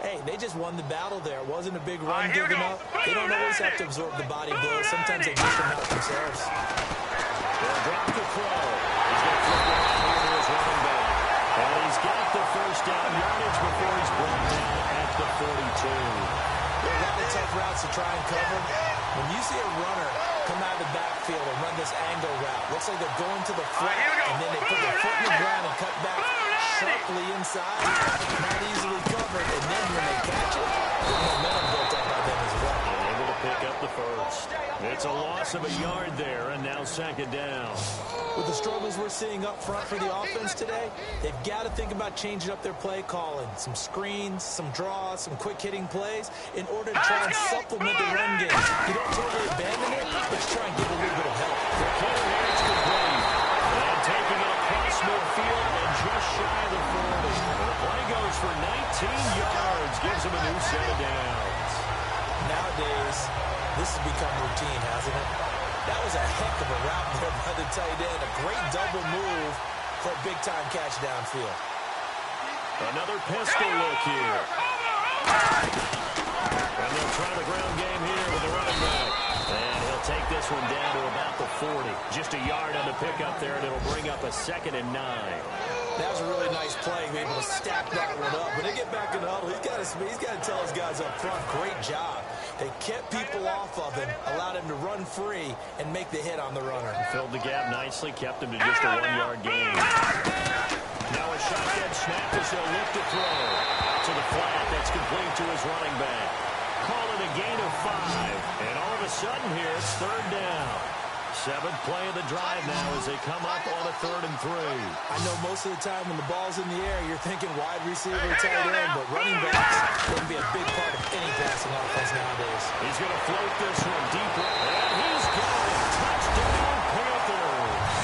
Speaker 3: hey, they just won the battle there. It wasn't a big run given up. They don't always have to absorb the body blows. Sometimes they dish them out themselves.
Speaker 2: They'll drop the throw. He's going to flip it out here to his running back. And he's got the first down yardage before he's brought down at the 42.
Speaker 3: There are a lot of tough routes to try and cover. When you see a runner come out of the backfield and run this angle route, looks like they're going to the flat, and then they put their foot in the ground and cut back sharply inside, not easily covered, and then when they catch it, the momentum built up by them as well.
Speaker 2: And able to pick up the first. It's a loss of a yard there, and now second down.
Speaker 3: With the struggles we're seeing up front for the offense today, they've got to think about changing up their play calling. Some screens, some draws, some quick-hitting plays in order to try and supplement the run game. You don't totally abandon it, but you try and give a little bit of help.
Speaker 2: The kicker here is complete. And taking it across midfield and just shy of the 40. The play goes for 19 yards, gives him a new set of downs.
Speaker 3: Nowadays, this has become routine, hasn't it? That was a heck of a route there by the tight end. A great double move for a big-time catch downfield.
Speaker 2: Another pistol look here. And they'll try the ground game here with the running back. And he'll take this one down to about the 40. Just a yard on the pickup there, and it'll bring up a 2nd and 9.
Speaker 3: That was a really nice play, being able to stack that one up. When they get back in the huddle, he's got to tell his guys up front, great job. They kept people off of him, allowed him to run free, and make the hit on the runner.
Speaker 2: Filled the gap nicely, kept him to just a 1-yard gain. Now a shotgun snap as they'll look to throw. To the flat, that's complete to his running back. Call it a gain of 5, and all of a sudden here, it's 3rd down. 7th play of the drive now as they come up on a 3rd and 3.
Speaker 3: I know most of the time when the ball's in the air, you're thinking wide receiver, tight end, but running backs wouldn't be a big part of any passing offense nowadays.
Speaker 2: He's going to float this one deep, and he's got it. Touchdown, Panthers.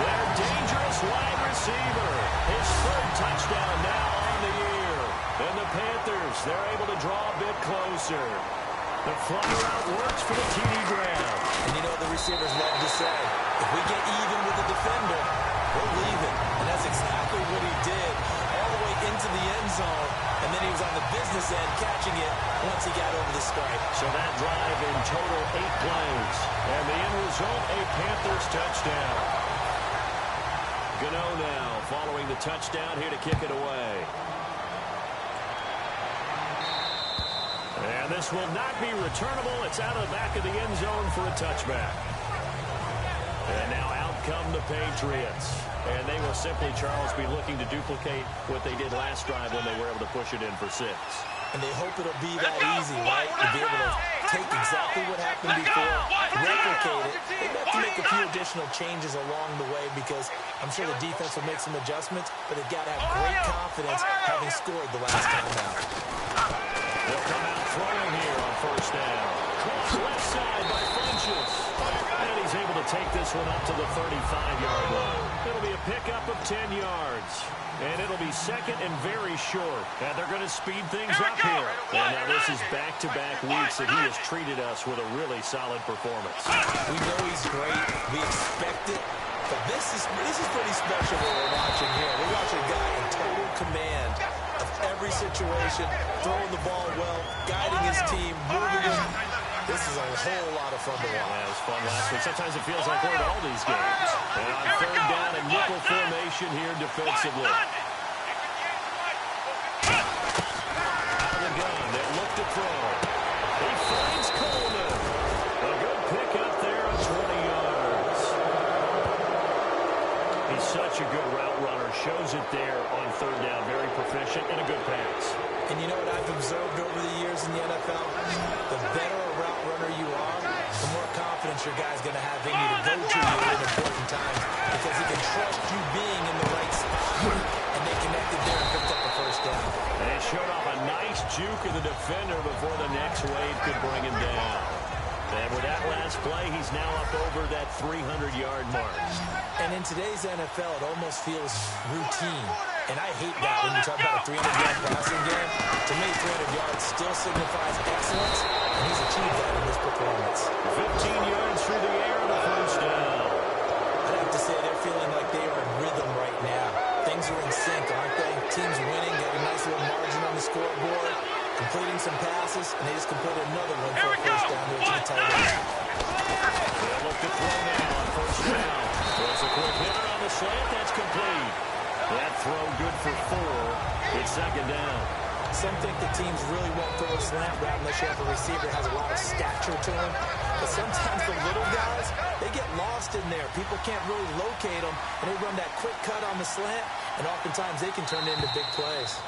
Speaker 2: Their dangerous wide receiver. His 3rd touchdown now on the year. And the Panthers, they're able to draw a bit closer. The fly route works for the TD grab.
Speaker 3: And you know what the receivers love to say? If we get even with the defender, we'll leave it. And that's exactly what he did all the way into the end zone. And then he was on the business end catching it once he got over the stripe.
Speaker 2: So that drive in total 8 plays. And the end result, a Panthers touchdown. Gano now following the touchdown here to kick it away. And this will not be returnable. It's out of the back of the end zone for a touchback. And now out come the Patriots. And they will simply, Charles, be looking to duplicate what they did last drive when they were able to push it in for 6.
Speaker 3: And they hope it'll be that easy, right? To be able to take exactly what happened before, replicate it. They have to make a few additional changes along the way because I'm sure the defense will make some adjustments, but they've got to have great confidence having scored the last time out.
Speaker 2: They'll come out throwing here on first down. Cross left side by Funches. And he's able to take this one up to the 35-yard line. It'll be a pickup of 10 yards. And it'll be second and very short. And they're going to speed things up here. And now this is back-to-back weeks that he has treated us with a really solid performance.
Speaker 3: We know he's great. We expect it. But this is pretty special what we're watching here. We're watching a guy in total command of every situation, throwing the ball well, guiding his team, moving it. This is a whole lot of fun to watch.
Speaker 2: Yeah, it was fun last week. Sometimes it feels like we're at all these games. And on third down and nickel formation here defensively. Out of the gun, they look to throw. He finds Coleman. A good pickup there of 20 yards. He's such a good route runner. Shows it there on third down. Very proficient and a good pass.
Speaker 3: And you know what I've observed over the years in the NFL? The better a route runner you are, the more confidence your guy's going to have in you to go to you at important times because he can trust you being in the right spot. And they connected there and picked up the first down.
Speaker 2: And it showed off a nice juke of the defender before the next wave could bring him down. And with that last play, he's now up over that 300-yard mark.
Speaker 3: And in today's NFL, it almost feels routine. And I hate that when you talk about a 300-yard passing game. To me, 300 yards still signifies excellence, and he's achieved that in this performance.
Speaker 2: 15 yards through the air and a first down.
Speaker 3: I'd have to say they're feeling like they are in rhythm right now. Things are in sync, aren't they? Teams winning, got a nice little margin on the scoreboard, completing some passes, and they just completed another one for a first down there to the tight end.
Speaker 2: They'll look to throw now on first down. There's a quick hitter on the slant. That's complete. That throw good for 4. It's second down.
Speaker 3: Some think the teams really won't throw a slant route unless you have a receiver that has a lot of stature to him. But sometimes the little guys, they get lost in there. People can't really locate them, and they run that quick cut on the slant, and oftentimes they can turn it into big plays.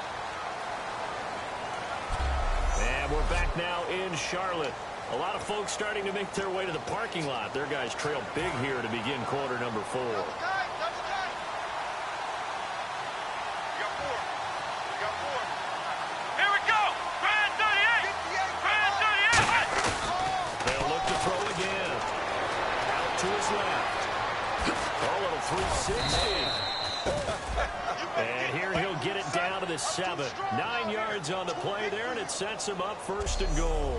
Speaker 2: And we're back now in Charlotte. A lot of folks starting to make their way to the parking lot. Their guys trail big here to begin quarter number 4. To his left. A little 360. And here he'll get it down to the 7. 9 yards on the play there, and it sets him up first and goal.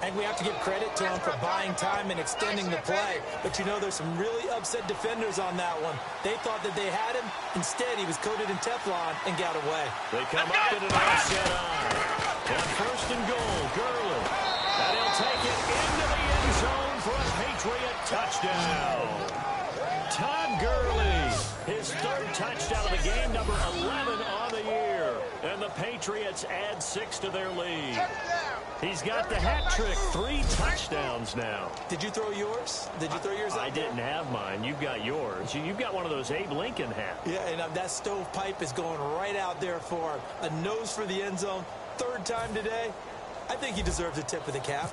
Speaker 3: And we have to give credit to him for buying time and extending the play. But you know, there's some really upset defenders on that one. They thought that they had him. Instead, he was coated in Teflon and got away.
Speaker 2: They come up in an offset eye. And first and goal, Gurley. And he'll take it into the end zone for a Patriot touchdown. Todd Gurley, his third touchdown of the game, number 11 on the year. And the Patriots add 6 to their lead. He's got the hat trick, 3 touchdowns now.
Speaker 3: Did you throw yours? Did you throw yours out
Speaker 2: I didn't have mine. You've got yours. You've got one of those Abe Lincoln hats.
Speaker 3: Yeah, and that stovepipe is going right out there for a nose for the end zone. Third time today. I think he deserves a tip of the cap.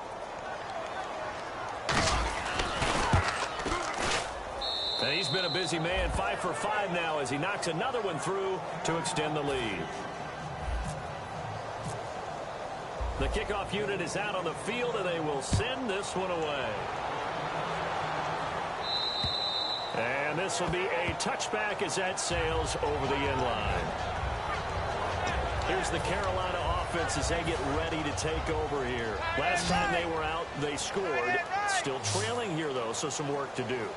Speaker 2: And he's been a busy man, 5 for 5 now as he knocks another one through to extend the lead. The kickoff unit is out on the field, and they will send this one away. And this will be a touchback as that sails over the end line. Here's the Carolina offense as they get ready to take over here. Last time they were out, they scored. Still trailing here, though, so some work to do.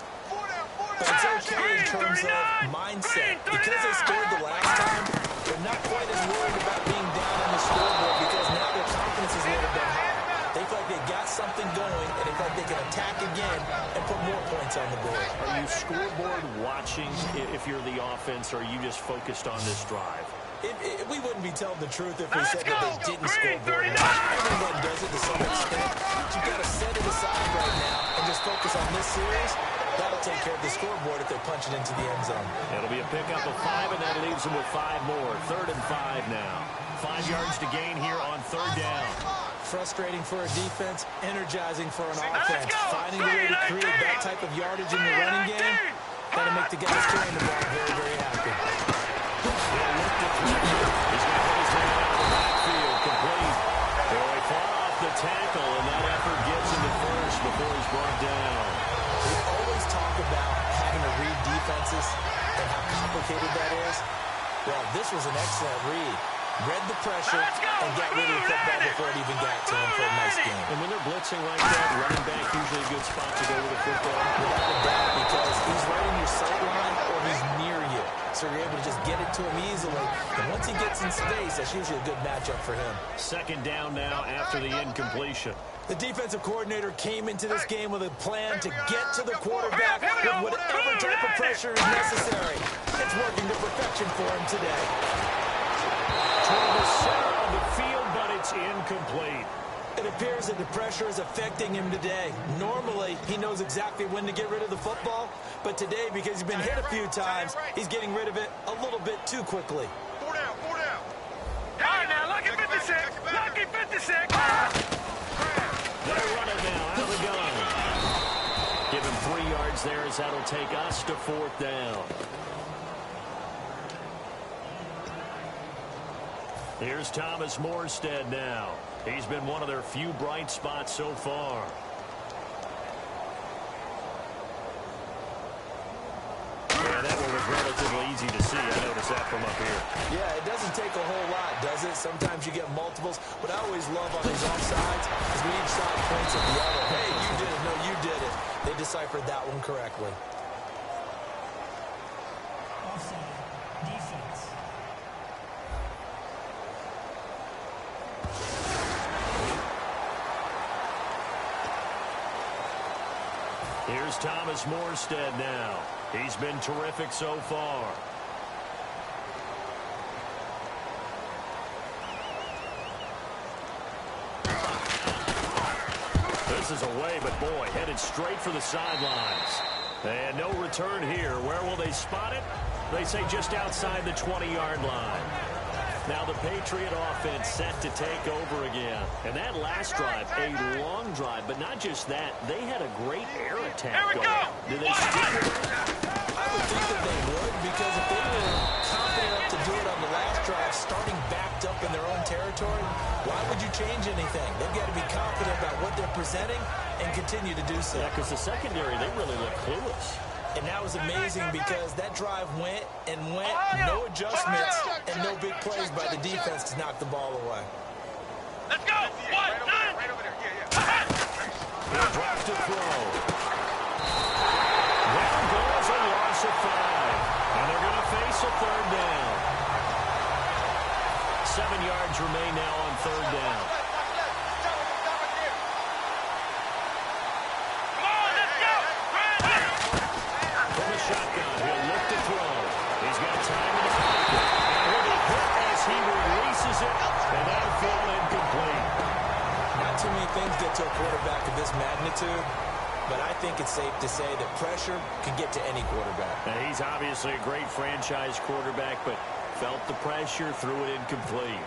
Speaker 3: But it's okay in terms of mindset. Because they scored the last time, they're not quite as worried about being down on the scoreboard because now their confidence is a little bit higher. They feel like they got something going, and they feel like they can attack again and put more points on the board.
Speaker 2: Are you scoreboard watching if you're the offense, or are you just focused on this drive?
Speaker 3: We wouldn't be telling the truth if we said that they didn't scoreboard. Everyone does it to some extent. But you've got to set it aside right now and just focus on this series. That'll take care of the scoreboard if they punch it into the end zone.
Speaker 2: It'll be a pickup of 5, and that leaves them with 5 more. 3rd and 5 now. 5 yards to gain here on third down.
Speaker 3: frustrating for a defense, energizing for an offense. Finding a way to create that type of yardage in the running game, that'll make the guys carrying the ball very, very happy.
Speaker 2: He's going to put his hand out of the backfield, complete. Well, he fought off the tackle, and that effort gets him to first before he's brought down.
Speaker 3: We always talk about having to read defenses and how complicated that is. Well, this was an excellent read. Read the pressure and got rid of the football before it even got to him for a nice game.
Speaker 2: And when they're blitzing like that, running back usually a good spot to go with the football.
Speaker 3: Without a doubt, because he's right in your sight line or he's near you. So you're able to just get it to him easily. And once he gets in space, that's usually a good matchup for him.
Speaker 2: Second down now after the incompletion.
Speaker 3: The defensive coordinator came into this game with a plan to get to the quarterback with whatever type of pressure is necessary. It's working to perfection for him today.
Speaker 2: Toward the center of the field, but it's incomplete.
Speaker 3: It appears that the pressure is affecting him today. Normally, he knows exactly when to get rid of the football, but today, because he's been hit a few times, he's getting rid of it a little bit too quickly.
Speaker 1: 4 down, 4 down. All right, now, lucky 56. Lucky 56.
Speaker 2: They're running now out of the gun. Give him 3 yards there as that'll take us to 4th down. Here's Thomas Morstead now. He's been one of their few bright spots so far. Yeah, that one was relatively easy to see. I noticed that from up here.
Speaker 3: Yeah, it doesn't take a whole lot, does it? Sometimes you get multiples. What I always love on these offsides is when each side points at the other. Hey, you did it. No, you did it. They deciphered that one correctly.
Speaker 2: Here's Thomas Morstead now. He's been terrific so far. This is away, but boy, headed straight for the sidelines. And no return here. Where will they spot it? They say just outside the 20-yard line. Now the Patriot offense set to take over again. And that last drive, a long drive, but not just that. They had a great air attack going. Did they stick with it?
Speaker 3: I would think that they would, because if they were confident enough to do it on the last drive, starting backed up in their own territory, why would you change anything? They've got to be confident about what they're presenting and continue to do so.
Speaker 2: Yeah, because the secondary, they really look clueless.
Speaker 3: And that was amazing because that drive went and went, no adjustments, and no big plays by the defense to knock the ball away.
Speaker 1: Let's go. 1, 9. Right over there.
Speaker 2: He'll drop to throw. Down goes a loss of 5. And they're going to face a 3rd down. 7 yards remain now on 3rd down. Shotgun. He'll look to throw. He's got time in the pocket. And he'll be hit as he releases it, and that'll fall incomplete.
Speaker 3: Not too many things get to a quarterback of this magnitude, but I think it's safe to say that pressure can get to any quarterback.
Speaker 2: And he's obviously a great franchise quarterback, but felt the pressure, threw it incomplete.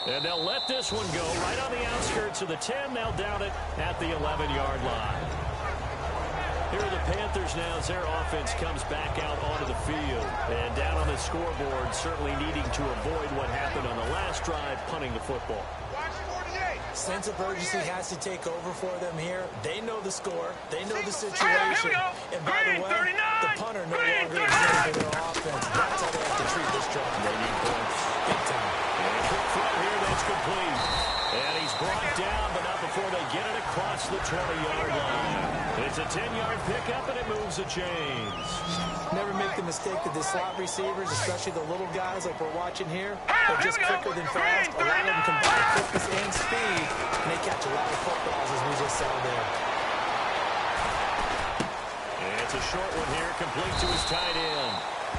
Speaker 2: And they'll let this one go right on the outskirts of the 10. They'll down it at the 11-yard line. Here are the Panthers now as their offense comes back out onto the field. And down on the scoreboard, certainly needing to avoid what happened on the last drive, punting the football.
Speaker 3: Sense of urgency has to take over for them here. They know the score. They know the situation. And by the way, the punter no longer exists for their offense. That's how they have to treat this drive.
Speaker 2: They need points.
Speaker 3: Big time.
Speaker 2: And a quick throw here, that's complete. And he's brought down, but not before they get it across the 20-yard line. It's a 10-yard pickup, and it moves the chains.
Speaker 3: Never make the mistake that the slot receivers, especially the little guys like we're watching here, are just quicker than fast. A lot of them combine quickness and speed, and they catch a lot of footballs, as we just saw there.
Speaker 2: And it's a short one here, complete to his tight end.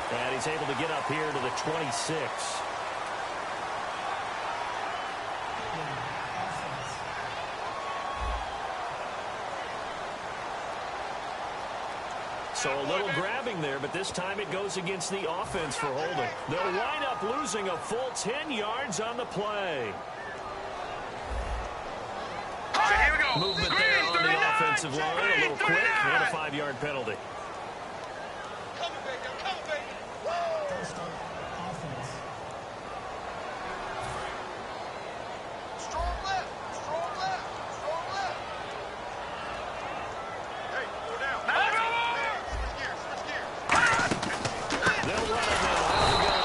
Speaker 2: And he's able to get up here to the 26. So a little grabbing there, but this time it goes against the offense for holding. They'll wind up losing a full 10 yards on the play.
Speaker 1: Here we go.
Speaker 2: Movement there on the offensive line. A little quick and a 5-yard penalty.
Speaker 1: Coming, baby. I'm coming, baby. Strong left. Strong left. Strong left. Hey, go down. Switch gears. Switch gears.
Speaker 2: They'll run it now. Out we go.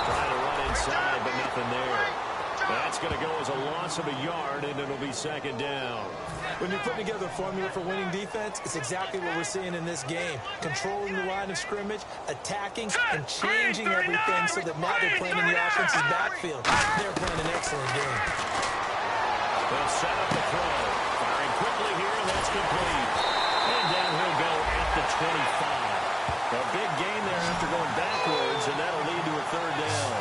Speaker 2: Trying to run inside, but nothing there. That's going to go as a loss of a yard, and it'll be second down.
Speaker 3: When you put together a formula for winning defense, it's exactly what we're seeing in this game. Controlling the line of scrimmage, attacking, and changing everything so that now they're playing in the offense's backfield. They're playing an excellent game.
Speaker 2: They'll set up the throw. Firing quickly here, and that's complete. And down he'll go at the 25. A big gain there after going backwards, and that'll lead to a third down.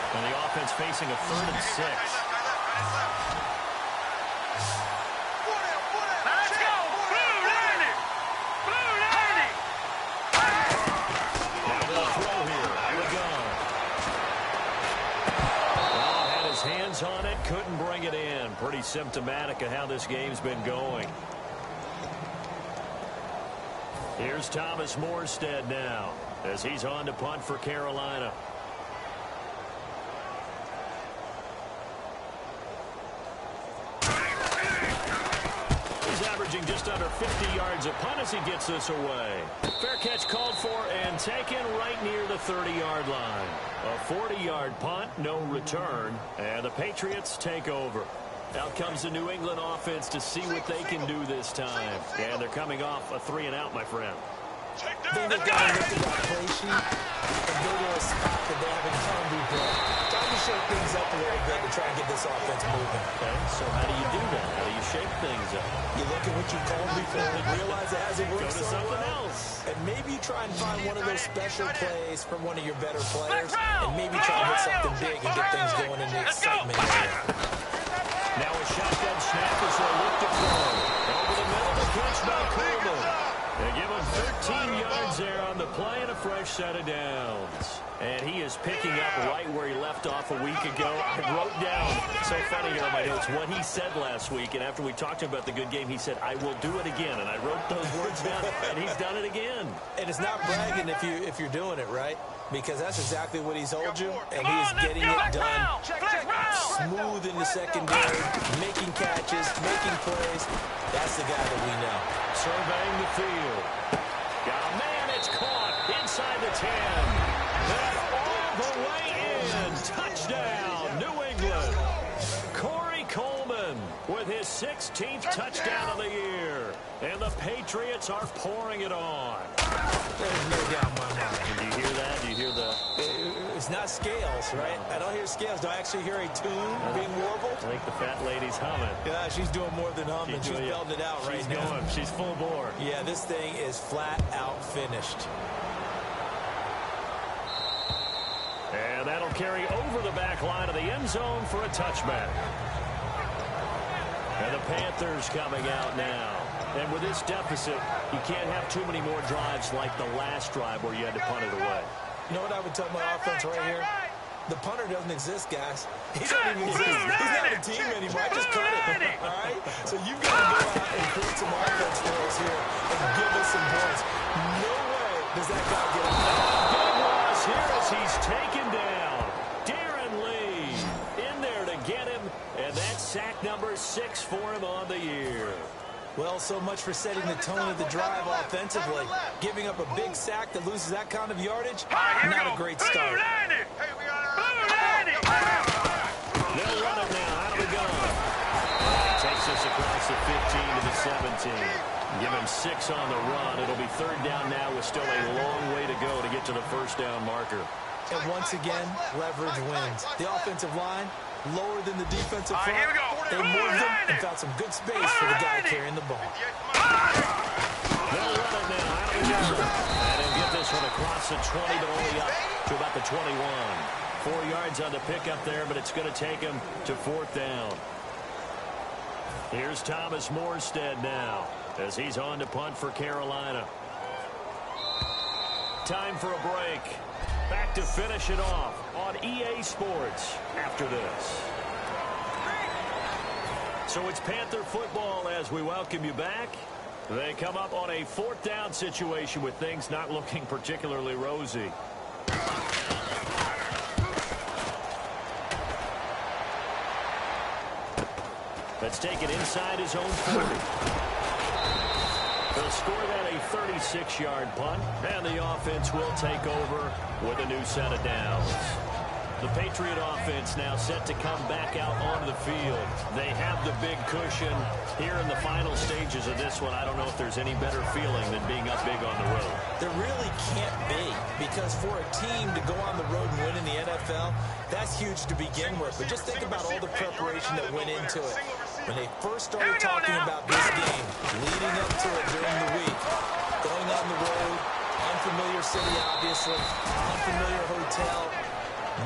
Speaker 2: And the offense facing a 3rd and 6.
Speaker 1: Let's go. Blue Lightning. Blue Lightning.
Speaker 2: Now they'll throw here. Here we go. Well, had his hands on it, couldn't bring it in. Pretty symptomatic of how this game's been going. Here's Thomas Morstead now as he's on to punt for Carolina. Averaging just under 50 yards a punt as he gets this away. Fair catch called for and taken right near the 30-yard line. A 40-yard punt, no return, and the Patriots take over. Out comes the New England offense to see what they can do this time. And they're coming off a 3-and-out, my friend.
Speaker 3: Then they've got to look at that play sheet and go to a spot that they haven't come before. Time to shake things up a little bit to try and get this offense moving.
Speaker 2: Okay, so how do you do that? How do you shake things up?
Speaker 3: You look at what you've called before and realize it hasn't worked
Speaker 2: Go to
Speaker 3: so
Speaker 2: something
Speaker 3: well.
Speaker 2: else.
Speaker 3: And maybe you try and find one of those special plays from one of your better players and maybe try and hit something big and get things going in the excitement area.
Speaker 2: Now a shotgun snap as they look to throw. Over the middle, the catch by Coleman. They give him 13 yards there on the play and a fresh set of downs. And he is picking up right where he left off a week ago. I wrote down, so funny here on my notes, what he said last week. And after we talked about the good game, he said, I will do it again. And I wrote those words down, and he's done it again.
Speaker 3: And it's not bragging if you're doing it, right? Because that's exactly what he's told you, and he is getting it done smooth in the secondary, making catches, making plays. That's the guy that we know.
Speaker 2: Surveying the field. Got a man, it's caught inside the 10. And all the way in. Touchdown, New England. Corey Coleman with his 16th touchdown of the year. And the Patriots are pouring it on.
Speaker 3: There's no doubt in my mind.
Speaker 2: Do you hear that? Do you hear the...
Speaker 3: It's not scales, right? I don't hear scales. Do I actually hear a tune being warbled?
Speaker 2: I think the fat lady's humming.
Speaker 3: Yeah, she's doing more than humming. She's belting it out right now.
Speaker 2: She's going. She's full bore.
Speaker 3: Yeah, this thing is flat out finished.
Speaker 2: And that'll carry over the back line of the end zone for a touchback. And the Panthers coming out now. And with this deficit, you can't have too many more drives like the last drive where you had to punt it away.
Speaker 3: You know what I would tell my offense right here? The punter doesn't exist, guys. He doesn't even exist. He's not a team anymore. I just cut it. All right? So you've got to go out and create some offense for us here and give us some points. No way does that guy get a
Speaker 2: Big loss here as he's taken down. Darren Lee in there to get him. And that's sack number 6 for him on the year.
Speaker 3: Well, so much for setting the tone of the drive offensively. Giving up a big sack that loses that kind of yardage, not a great start.
Speaker 2: They'll run it now. Out of the gun. And he takes us across the 15 to the 17. Give him 6 on the run. It'll be third down now with still a long way to go to get to the first down marker.
Speaker 3: And once again, leverage wins. The offensive line, lower than the defensive front. They moved them and found some good space for the guy carrying the ball.
Speaker 2: They'll run it now. Out of the gun. And he'll get this one across the 20, but only up to about the 21. 4 yards on the pickup there, but it's going to take him to fourth down. Here's Thomas Morstead now as he's on to punt for Carolina. Time for a break. Back to finish it off on EA Sports after this. So it's Panther football as we welcome you back. They come up on a 4th down situation with things not looking particularly rosy. Let's take it inside his own 40. They'll score that a 36-yard punt, and the offense will take over with a new set of downs. The Patriot offense now set to come back out onto the field. They have the big cushion here in the final stages of this one. I don't know if there's any better feeling than being up big on the road.
Speaker 3: There really can't be, because for a team to go on the road and win in the NFL, that's huge to begin with. But just think about all the preparation that went into it. When they first started talking about this game, leading up to it during the week, going on the road, unfamiliar city, obviously, unfamiliar hotel.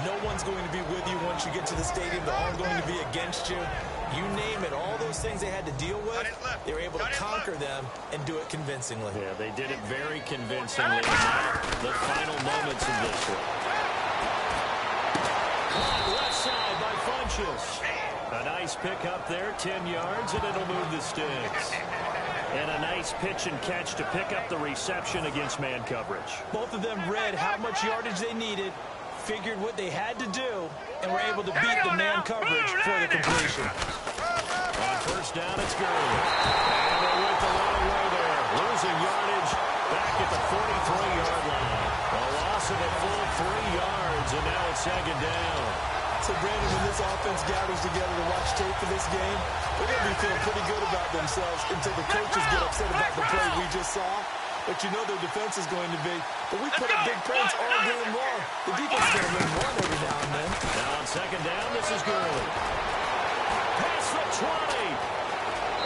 Speaker 3: No one's going to be with you once you get to the stadium. They're all going to be against you. You name it, all those things they had to deal with, they were able to conquer them and do it convincingly.
Speaker 2: Yeah, they did it very convincingly. Now, the final moments of this one. Left side by Funchess. A nice pick up there, 10 yards, and it'll move the sticks. And a nice pitch and catch to pick up the reception against man coverage.
Speaker 3: Both of them read how much yardage they needed, figured what they had to do, and were able to beat the man coverage for the completion.
Speaker 2: On first down, it's Gurley. And they went the long way there. Losing yardage back at the 43-yard line. A loss of a full 3 yards, and now it's 2nd down.
Speaker 3: So, Brandon, when this offense gathers together to watch tape for this game, they're going to be feeling pretty good about themselves until the coaches get upset about the play we just saw. But you know their defense is going to be. But we put up big points all game long. The defense is going to win one every now and then.
Speaker 2: Now on 2nd down, this is Gurley. Pass the 20.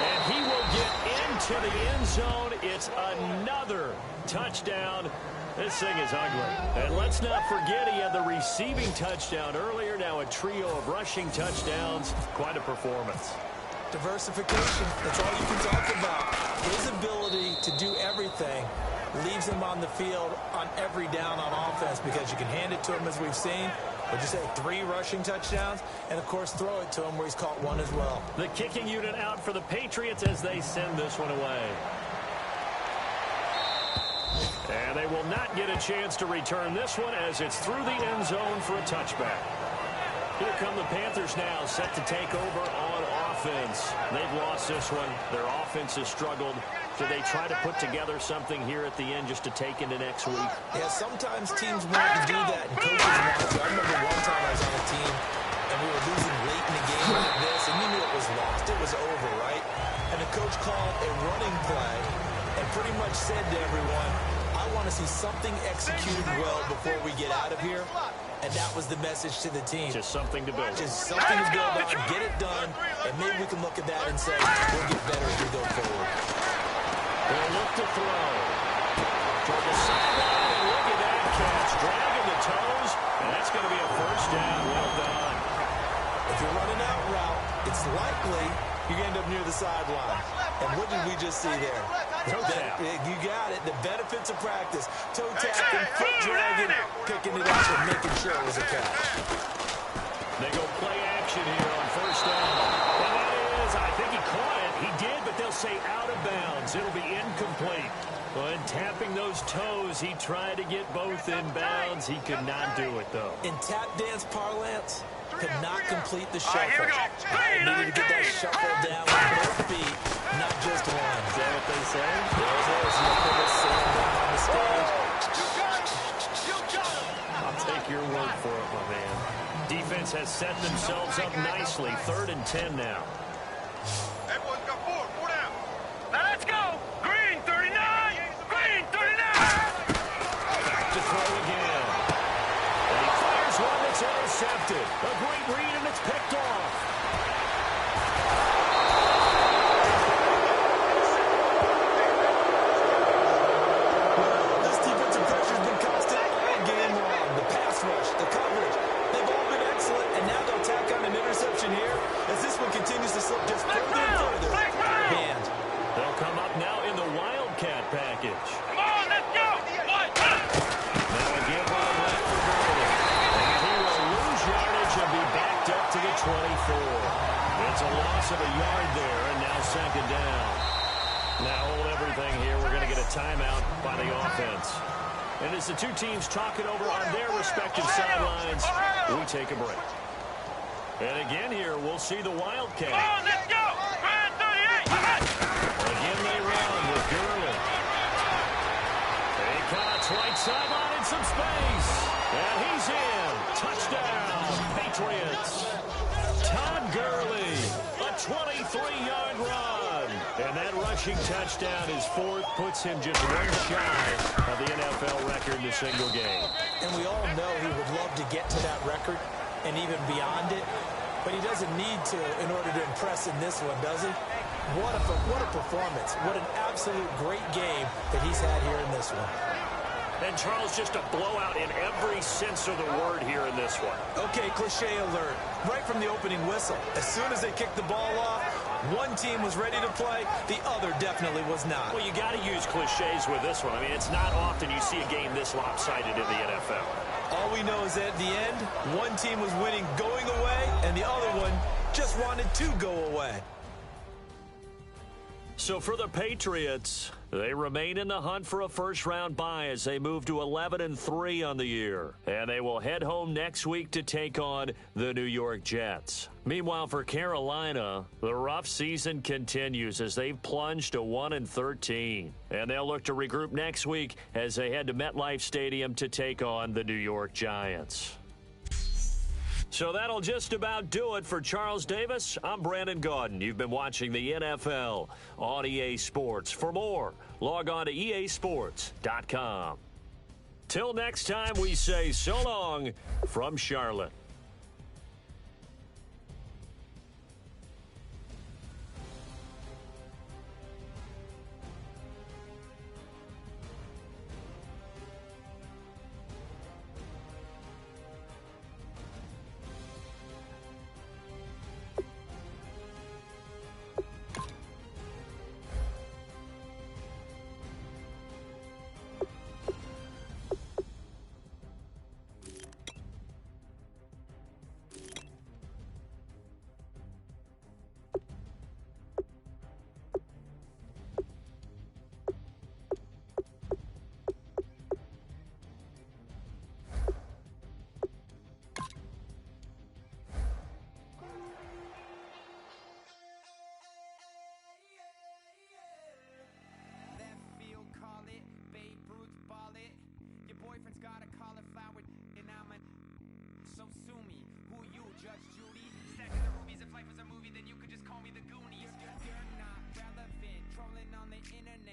Speaker 2: And he will get into the end zone. It's another touchdown. This thing is ugly. And let's not forget he had the receiving touchdown earlier. Now a trio of rushing touchdowns. Quite a performance.
Speaker 3: Diversification, that's all you can talk about. His ability to do everything leaves him on the field on every down on offense because you can hand it to him as we've seen. Would you say 3 rushing touchdowns? And, of course, throw it to him where he's caught 1 as well.
Speaker 2: The kicking unit out for the Patriots as they send this one away. And they will not get a chance to return this one as it's through the end zone for a touchback. Here come the Panthers now, set to take over on offense. They've lost this one. Their offense has struggled. Do they try to put together something here at the end just to take into next week?
Speaker 3: Yeah, sometimes teams want to do that, and coaches want to. I remember one time I was on a team, and we were losing late in the game like this, and you knew it was lost. It was over, right? And the coach called a running play and pretty much said to everyone, I want to see something executed well before we get out of here. And that was the message to the team.
Speaker 2: Just something to build.
Speaker 3: Just something to build on, get it done, and maybe we can look at that and say, we'll get better as we go forward.
Speaker 2: They'll look to throw. Toward the sideline, and look at that catch. Dragging the toes, and that's going to be a first down. Well done.
Speaker 3: If you're running out route, it's likely you end up near the sideline. And what did we just see there?
Speaker 2: Toe tap.
Speaker 3: You got it. The benefits of practice. Toe tapping, foot dragging, picking it up and making sure it was a catch.
Speaker 2: They go play action here on first down. And that is, I think he caught it. He did, but they'll say out of bounds. It'll be incomplete. Well, in tapping those toes, he tried to get both in bounds. He could not do it, though.
Speaker 3: In tap dance parlance, could not complete the shuffle.
Speaker 1: Here we go.
Speaker 3: Needed to get that shuffle down with both feet, not just one.
Speaker 2: Is that what they say?
Speaker 3: There it is. You put his sand down on the stage.
Speaker 2: I'll take your word for it, my man. Defense has set themselves up nicely. 3rd and 10 now.
Speaker 1: Everyone's got 4 down. Now let's go. Green 39. Green 39.
Speaker 2: Back to throw again. And he fires one that's intercepted. A great read, and it's picked off.
Speaker 3: This defensive pressure's been constant all game long. The pass rush, the coverage, they've all been excellent, and now they'll tack on an interception here as this one continues to slip just further and further. Hand.
Speaker 2: They'll come up now the 24. It's a loss of a yard there, and now second down. Now hold everything here. We're going to get a timeout by the offense. And as the two teams talk it over on their respective sidelines, we take a break. And again here, we'll see the Wildcat.
Speaker 1: Come on, let's go! Grand 38!
Speaker 2: Again they run with Gurley. He cuts right sideline in some space. And he's in. Touchdown, Patriots. Todd Gurley, a 23-yard run. And that rushing touchdown is fourth, puts him just one shy of the NFL record in a single game.
Speaker 3: And we all know he would love to get to that record and even beyond it, but he doesn't need to in order to impress in this one, does he? What a performance. What an absolute great game that he's had here in this one.
Speaker 2: And, Charles, just a blowout in every sense of the word here in this one.
Speaker 3: Okay, cliche alert. Right from the opening whistle. As soon as they kicked the ball off, one team was ready to play, the other definitely was not.
Speaker 2: Well, you got to use cliches with this one. I mean, it's not often you see a game this lopsided in the NFL.
Speaker 3: All we know is that at the end, one team was winning going away, and the other one just wanted to go away.
Speaker 2: So for the Patriots, they remain in the hunt for a first-round bye as they move to 11-3 on the year. And they will head home next week to take on the New York Jets. Meanwhile, for Carolina, the rough season continues as they've plunged to 1-13. And they'll look to regroup next week as they head to MetLife Stadium to take on the New York Giants. So that'll just about do it for Charles Davis. I'm Brandon Gaudin. You've been watching the NFL on EA Sports. For more, log on to easports.com. Till next time, we say so long from Charlotte.
Speaker 4: Internet